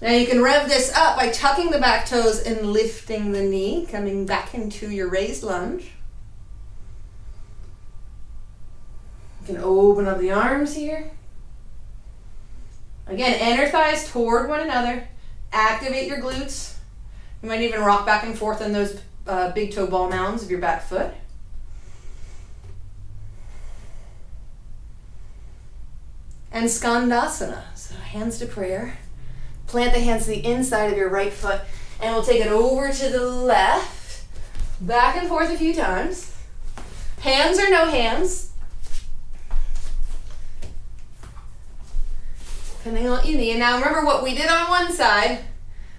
Now you can rev this up by tucking the back toes and lifting the knee, coming back into your raised lunge. You can open up the arms here. Again, inner thighs toward one another. Activate your glutes. You might even rock back and forth on those big toe ball mounds of your back foot. And Skandasana, so hands to prayer. Plant the hands to the inside of your right foot, and we'll take it over to the left, back and forth a few times. Hands or no hands. Depending on what you need. And now remember what we did on one side,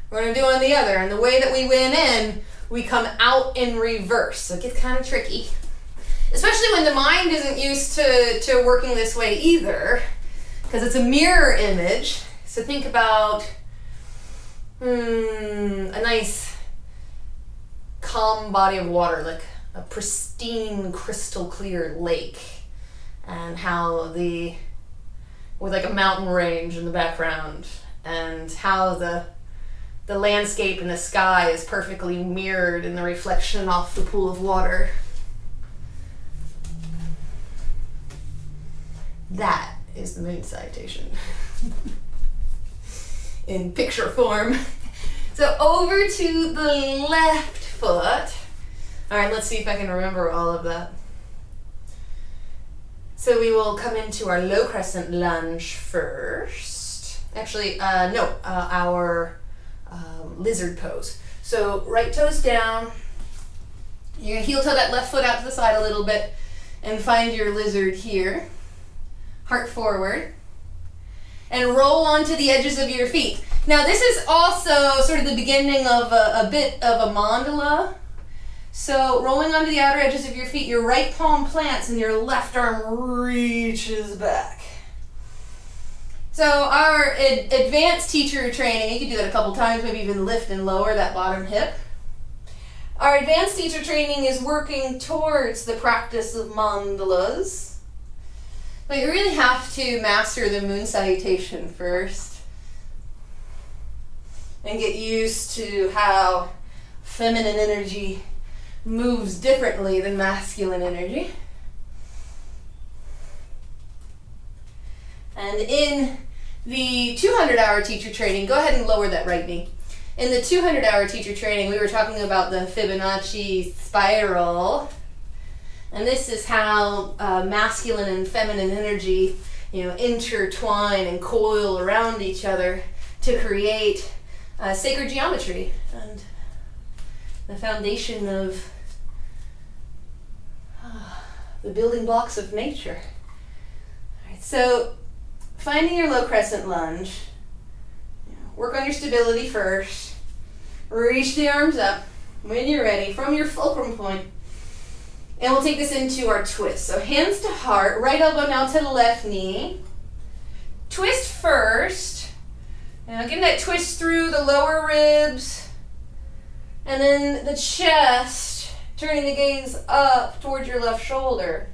we're going to do on the other. And the way that we went in, we come out in reverse. So it gets kind of tricky. Especially when the mind isn't used to working this way either. Because it's a mirror image. So think about a nice calm body of water, like a pristine crystal clear lake, and how with like a mountain range in the background, and how the landscape and the sky is perfectly mirrored in the reflection off the pool of water. That is the Moon Salutation in picture form. So over to the left foot. All right, let's see if I can remember all of that. So we will come into our low crescent lunge first. Actually, our lizard pose. So right toes down. You're gonna heel toe that left foot out to the side a little bit and find your lizard here. Heart forward, and roll onto the edges of your feet. Now this is also sort of the beginning of a bit of a mandala. So rolling onto the outer edges of your feet, your right palm plants and your left arm reaches back. So our advanced teacher training, you can do that a couple times, maybe even lift and lower that bottom hip. Our advanced teacher training is working towards the practice of mandalas. But you really have to master the Moon Salutation first and get used to how feminine energy moves differently than masculine energy. And in the 200-hour teacher training, go ahead and lower that right knee. In the 200-hour teacher training, we were talking about the Fibonacci spiral. And this is how masculine and feminine energy, intertwine and coil around each other to create sacred geometry and the foundation of the building blocks of nature. All right, so finding your low crescent lunge, work on your stability first. Reach the arms up when you're ready from your fulcrum point. And we'll take this into our twist. So hands to heart, right elbow now to the left knee. Twist first. Now give that twist through the lower ribs and then the chest Turning the gaze up towards your left shoulder.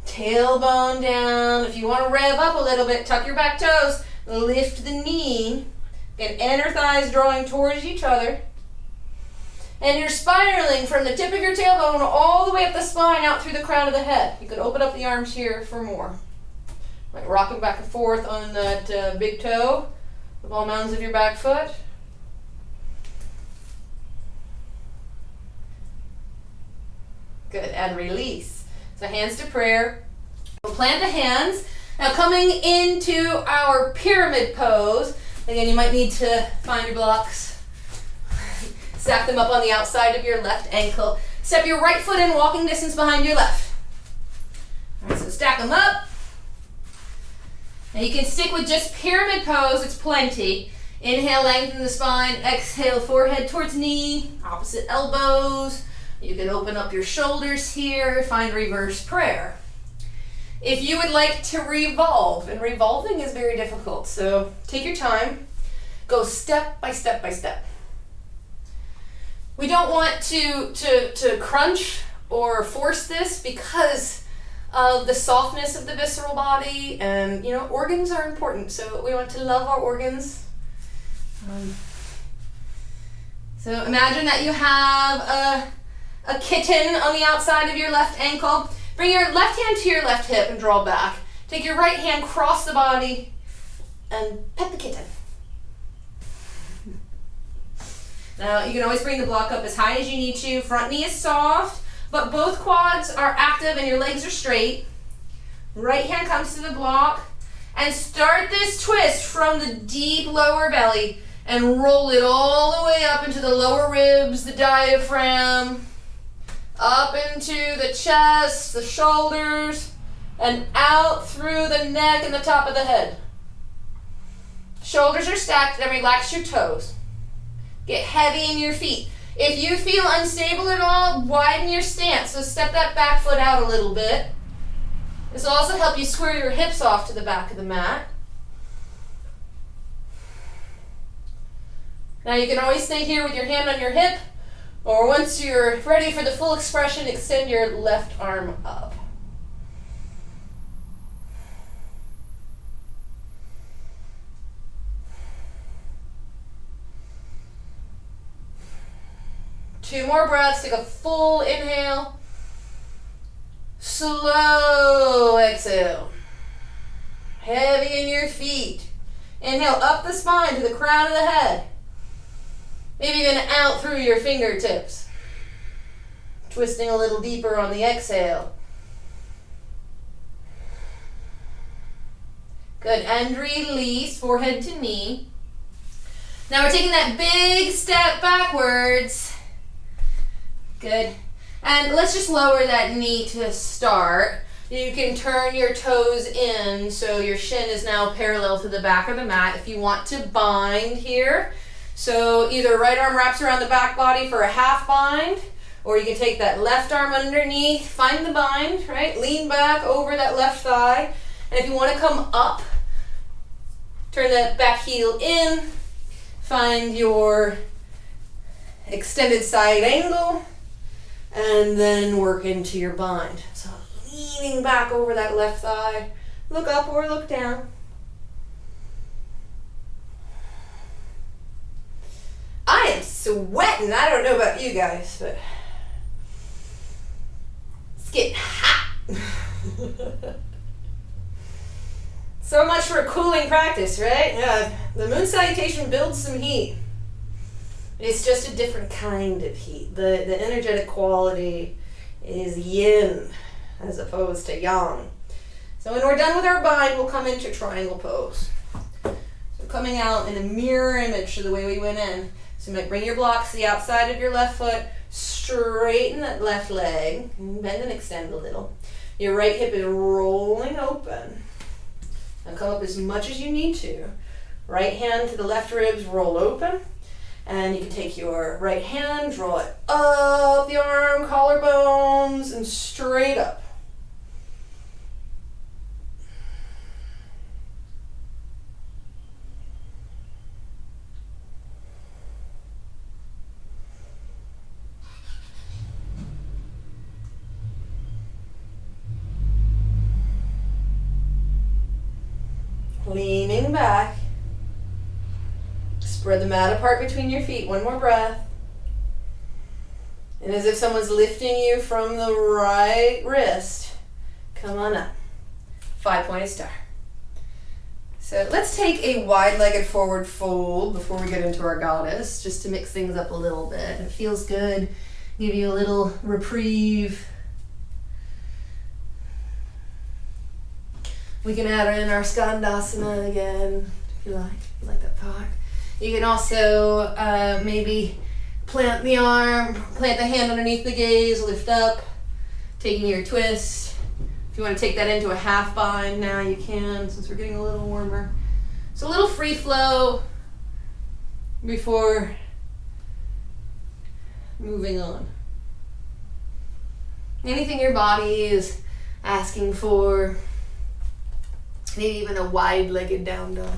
Tailbone down. If you want to rev up a little bit, tuck your back toes, lift the knee, and inner thighs drawing towards each other. And you're spiraling from the tip of your tailbone all the way up the spine out through the crown of the head. You could open up the arms here for more. Like rocking back and forth on that big toe, the ball mounds of your back foot. Good, and release. So hands to prayer. We'll plant the hands. Now coming into our pyramid pose. Again, you might need to find your blocks. Stack them up on the outside of your left ankle. Step your right foot in walking distance behind your left. All right, so stack them up. Now you can stick with just pyramid pose, it's plenty. Inhale, lengthen the spine. Exhale, forehead towards knee, opposite elbows. You can open up your shoulders here, find reverse prayer. If you would like to revolve, and revolving is very difficult, so take your time, go step by step by step. We don't want to crunch or force this because of the softness of the visceral body, and organs are important, so we want to love our organs. So imagine that you have a kitten on the outside of your left ankle. Bring your left hand to your left hip and draw back. Take your right hand, cross the body, and pet the kitten. Now you can always bring the block up as high as you need to. Front knee is soft, but both quads are active and your legs are straight. Right hand comes to the block, and start this twist from the deep lower belly and roll it all the way up into the lower ribs, the diaphragm, up into the chest, the shoulders, and out through the neck and the top of the head. Shoulders are stacked, and relax your toes. Get heavy in your feet. If you feel unstable at all, widen your stance. So step that back foot out a little bit. This will also help you square your hips off to the back of the mat. Now you can always stay here with your hand on your hip, or once you're ready for the full expression, extend your left arm up. Two more breaths. Take a full inhale. Slow exhale. Heavy in your feet. Inhale up the spine to the crown of the head. Maybe even out through your fingertips. Twisting a little deeper on the exhale. Good, and release, forehead to knee. Now we're taking that big step backwards. Good. And let's just lower that knee to start. You can turn your toes in so your shin is now parallel to the back of the mat. If you want to bind here, so either right arm wraps around the back body for a half bind, or you can take that left arm underneath, find the bind, right? Lean back over that left thigh. And if you want to come up, turn that back heel in, find your extended side angle, and then work into your bind. So leaning back over that left thigh, look up or look down. I am sweating. I don't know about you guys, but it's getting hot. So much for a cooling practice, right? The Moon Salutation builds some heat. It's just a different kind of heat. The energetic quality is yin as opposed to yang. So when we're done with our bind, we'll come into triangle pose. So coming out in a mirror image to the way we went in. So you might bring your blocks to the outside of your left foot, straighten that left leg, bend and extend a little. Your right hip is rolling open. Now come up as much as you need to. Right hand to the left ribs, roll open. And you can take your right hand, draw it up the arm, collarbones, and straight up. Leaning back. Spread the mat apart between your feet. One more breath. And as if someone's lifting you from the right wrist, come on up. 5-pointed star. So let's take a wide-legged forward fold before we get into our goddess, just to mix things up a little bit. It feels good. Give you a little reprieve. We can add in our Skandasana again, if you like. You like that part. You can also maybe plant the arm, plant the hand underneath the gaze, lift up, taking your twist. If you want to take that into a half bind now, you can, since we're getting a little warmer. So a little free flow before moving on. Anything your body is asking for, maybe even a wide-legged down dog.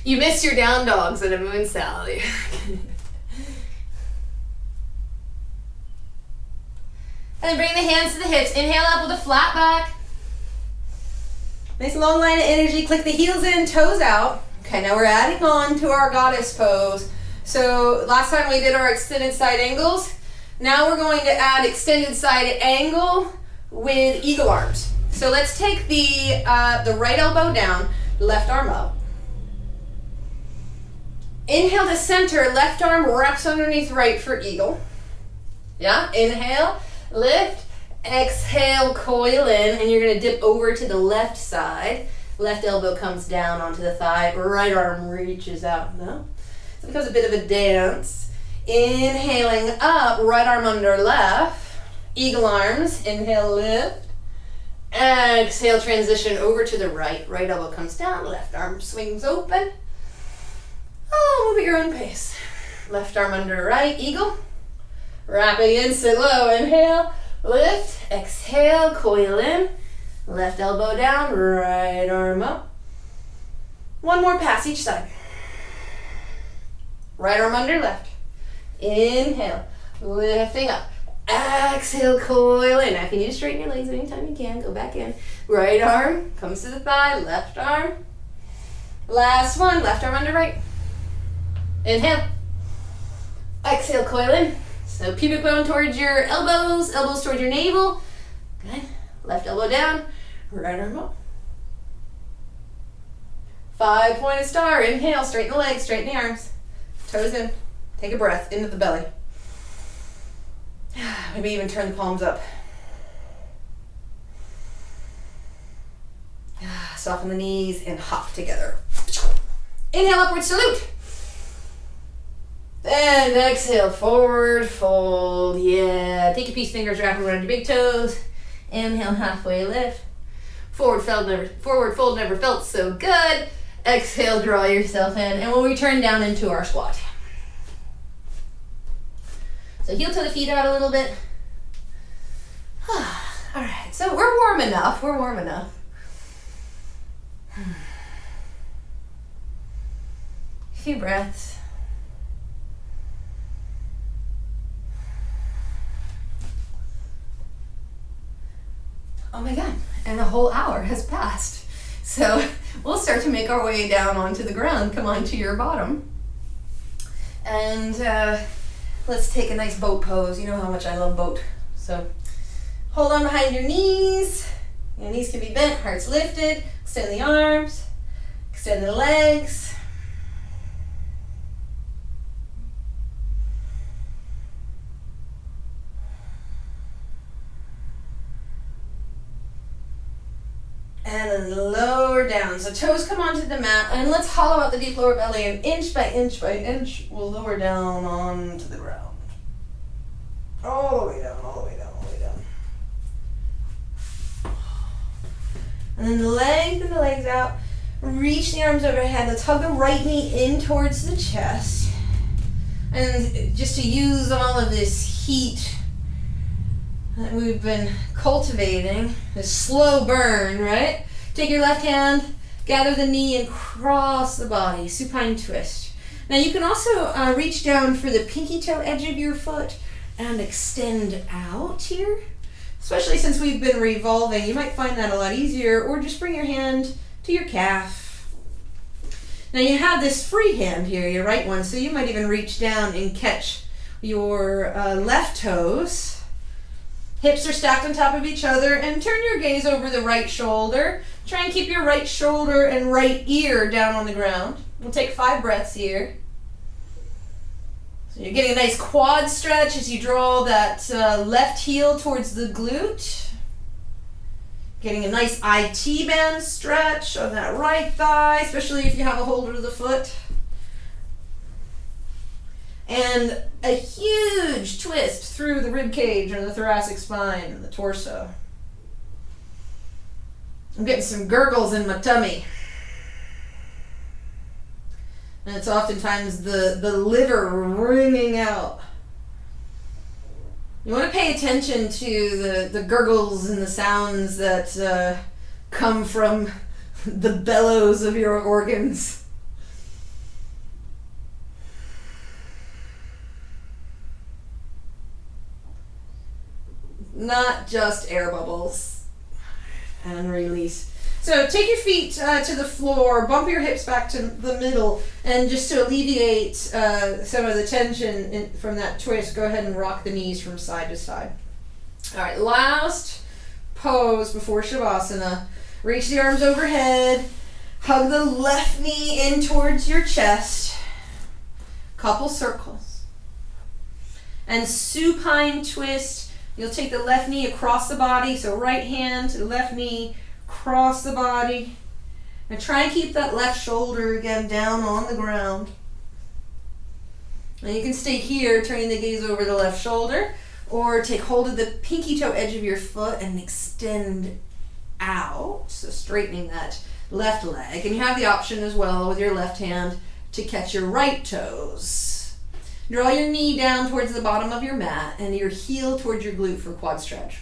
You miss your down dogs at a Moon Sally. And then bring the hands to the hips. Inhale up with a flat back. Nice long line of energy. Click the heels in, toes out. Okay, now we're adding on to our goddess pose. So last time we did our extended side angles. Now we're going to add extended side angle with eagle arms. So let's take the right elbow down, left arm up. Inhale to center, left arm wraps underneath right for eagle. Yeah, inhale, lift, exhale, coil in, and you're gonna dip over to the left side. Left elbow comes down onto the thigh, right arm reaches out. No? So it becomes a bit of a dance. Inhaling up, right arm under left, eagle arms, inhale, lift. Exhale, transition over to the right. Right elbow comes down, left arm swings open. Oh, move at your own pace. Left arm under right, eagle. Wrapping in, sit low, inhale, lift, exhale, coil in. Left elbow down, right arm up. One more pass each side. Right arm under left. Inhale, lifting up. Exhale, coil in. Now if you need to straighten your legs anytime you can, go back in. Right arm comes to the thigh, left arm. Last one, left arm under right. Inhale. Exhale, coil in. So pubic bone towards your elbows, elbows towards your navel. Good. Left elbow down, right arm up. 5-pointed star. Inhale, straighten the legs, straighten the arms. Toes in. Take a breath into the belly. Maybe even turn the palms up. Soften the knees and hop together. Inhale, upward salute. And exhale, forward fold. Yeah, take your peace fingers, wrap them around your big toes. Inhale, halfway lift. Forward fold never felt so good. Exhale, draw yourself in, and we'll return down into our squat. So heel toe the feet out a little bit. All right, so we're warm enough. A few breaths. Oh my God, and a whole hour has passed. So we'll start to make our way down onto the ground, come onto your bottom. And let's take a nice boat pose. You know how much I love boat. So hold on behind your knees. Your knees can be bent, heart's lifted. Extend the arms, extend the legs. And then lower down. So toes come onto the mat, and let's hollow out the deep lower belly, and inch by inch by inch, we'll lower down onto the ground. All the way down, all the way down, all the way down. And then lengthen the legs out, reach the arms overhead. Let's hug the right knee in towards the chest. And just to use all of this heat that we've been cultivating, this slow burn, right? Take your left hand, gather the knee and cross the body, supine twist. Now you can also reach down for the pinky toe edge of your foot and extend out here. especially since we've been revolving. You might find that a lot easier, or just bring your hand to your calf. Now you have this free hand here, your right one, so you might even reach down and catch your left toes. Hips are stacked on top of each other, and turn your gaze over the right shoulder. Try and keep your right shoulder and right ear down on the ground. We'll take 5 breaths here. So you're getting a nice quad stretch as you draw that left heel towards the glute. Getting a nice IT band stretch on that right thigh, especially if you have a holder of the foot. And a huge twist through the rib cage and the thoracic spine and the torso. I'm getting some gurgles in my tummy. And it's oftentimes the liver ringing out. You want to pay attention to the gurgles and the sounds that come from the bellows of your organs. Not just air bubbles. And release. So take your feet to the floor, bump your hips back to the middle, and just to alleviate some of the tension from that twist, go ahead and rock the knees from side to side. All right, last pose before Shavasana. Reach the arms overhead, hug the left knee in towards your chest, couple circles. And supine twist, you'll take the left knee across the body, so right hand to the left knee, cross the body, and try and keep that left shoulder again down on the ground. And you can stay here, turning the gaze over the left shoulder, or take hold of the pinky toe edge of your foot and extend out, so straightening that left leg. And you have the option as well with your left hand to catch your right toes. Draw your knee down towards the bottom of your mat and your heel towards your glute for quad stretch.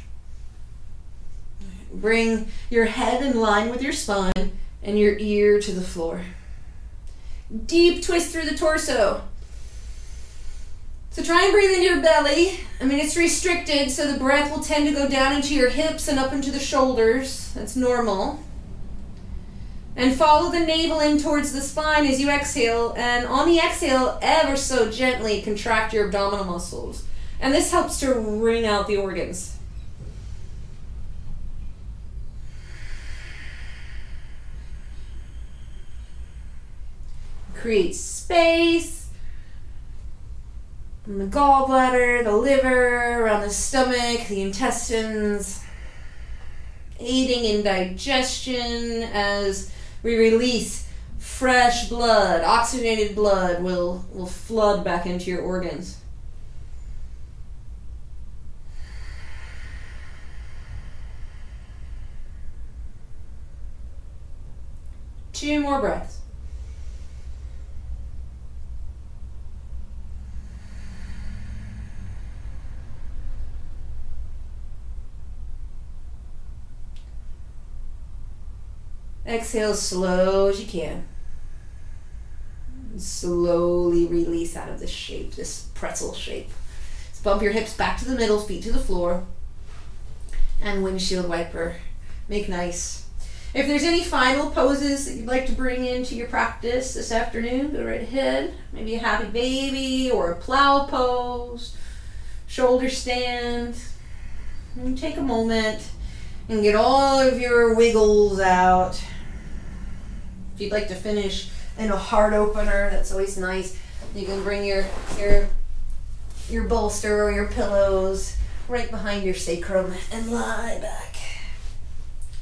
Bring your head in line with your spine and your ear to the floor. Deep twist through the torso. So try and breathe into your belly. I mean, it's restricted, so the breath will tend to go down into your hips and up into the shoulders. That's normal. And follow the navel in towards the spine as you exhale. And on the exhale, ever so gently contract your abdominal muscles. And this helps to wring out the organs. Create space in the gallbladder, the liver, around the stomach, the intestines, aiding in digestion as we release fresh blood. Oxygenated blood will flood back into your organs. Two more breaths. Exhale as slow as you can. Slowly release out of this shape, this pretzel shape. So bump your hips back to the middle, feet to the floor, and windshield wiper. Make nice. If there's any final poses that you'd like to bring into your practice this afternoon, go right ahead. Maybe a happy baby or a plow pose, shoulder stand. And take a moment and get all of your wiggles out. If you'd like to finish in a heart opener, that's always nice. You can bring your bolster or your pillows right behind your sacrum and lie back.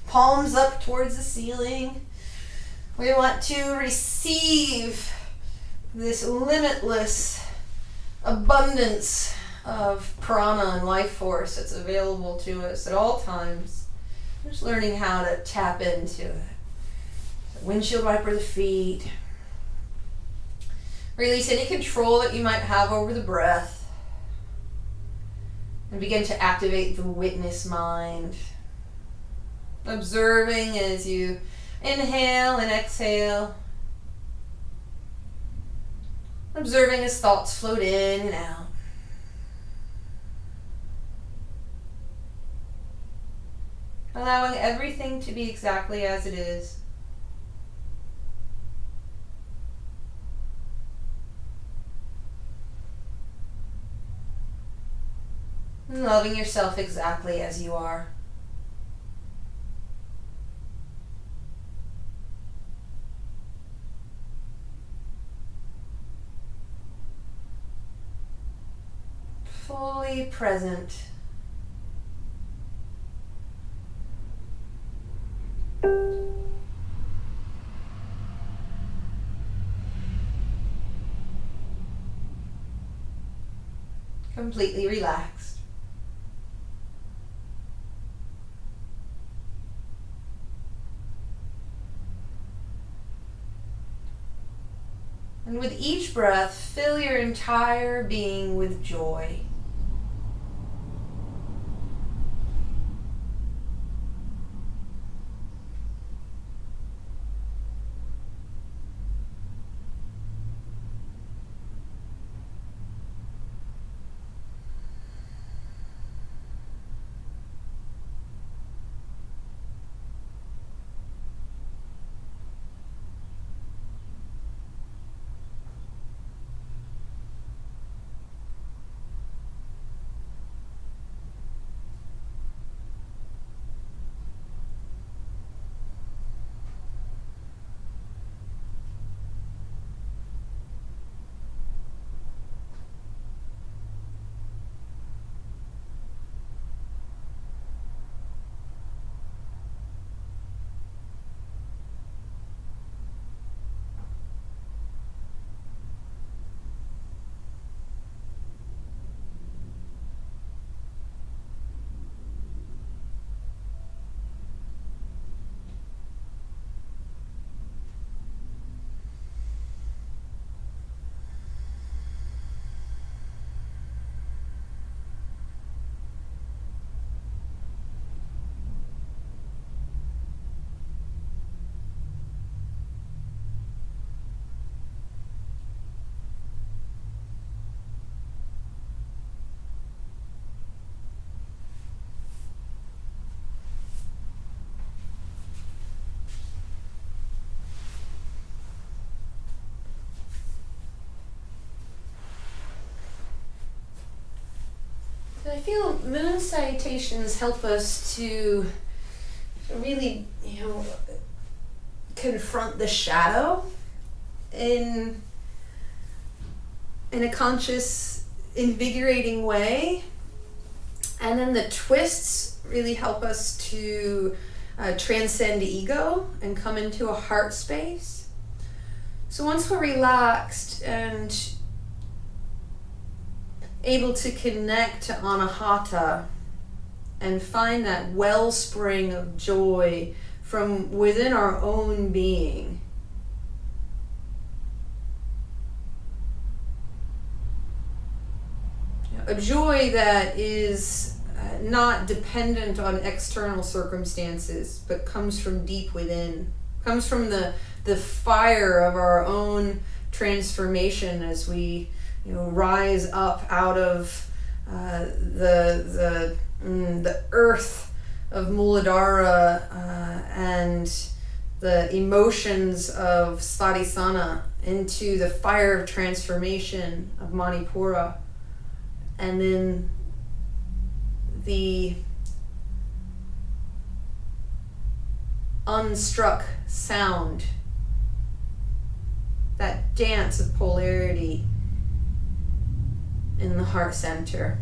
Palms up towards the ceiling. We want to receive this limitless abundance of prana and life force that's available to us at all times. Just learning how to tap into it. So windshield wiper the feet. Release any control that you might have over the breath. And begin to activate the witness mind. Observing as you inhale and exhale. Observing as thoughts float in and out. allowing everything to be exactly as it is. And loving yourself exactly as you are. Fully present. Completely relaxed. And with each breath, fill your entire being with joy. I feel Moon Salutations help us to really, confront the shadow in a conscious, invigorating way. And then the twists really help us to transcend ego and come into a heart space. So once we're relaxed and able to connect to Anahata and find that wellspring of joy from within our own being, a joy that is not dependent on external circumstances, but comes from deep within, comes from the fire of our own transformation as we rise up out of the earth of Muladhara and the emotions of Svadhisthana into the fire of transformation of Manipura, and then the unstruck sound, that dance of polarity in the heart center.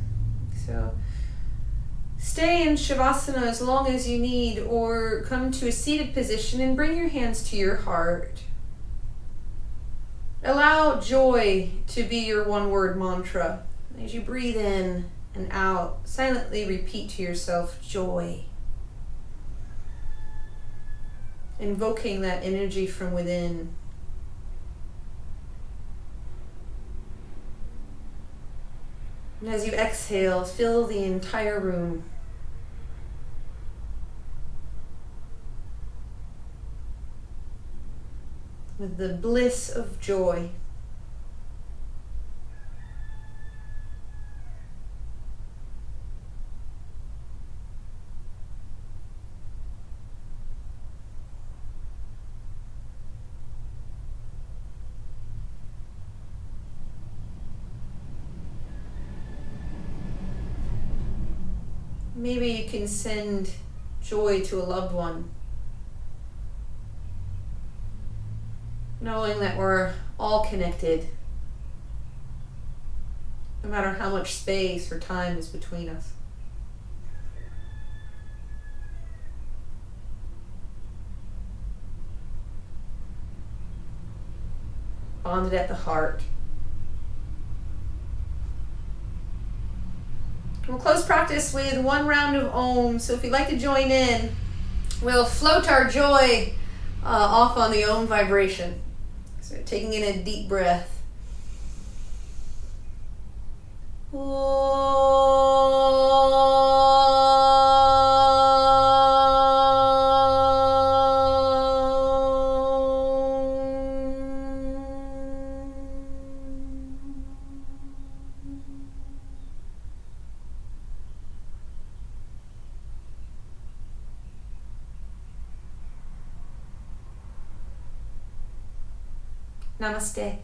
So stay in Shavasana as long as you need, or come to a seated position and bring your hands to your heart. Allow joy to be your one-word mantra. As you breathe in and out, silently repeat to yourself, joy. Invoking that energy from within. And as you exhale, fill the entire room with the bliss of joy. Maybe you can send joy to a loved one, knowing that we're all connected, no matter how much space or time is between us. Bonded at the heart. We'll close practice with one round of Om. So if you'd like to join in, we'll float our joy off on the Om vibration. So taking in a deep breath. Namaste.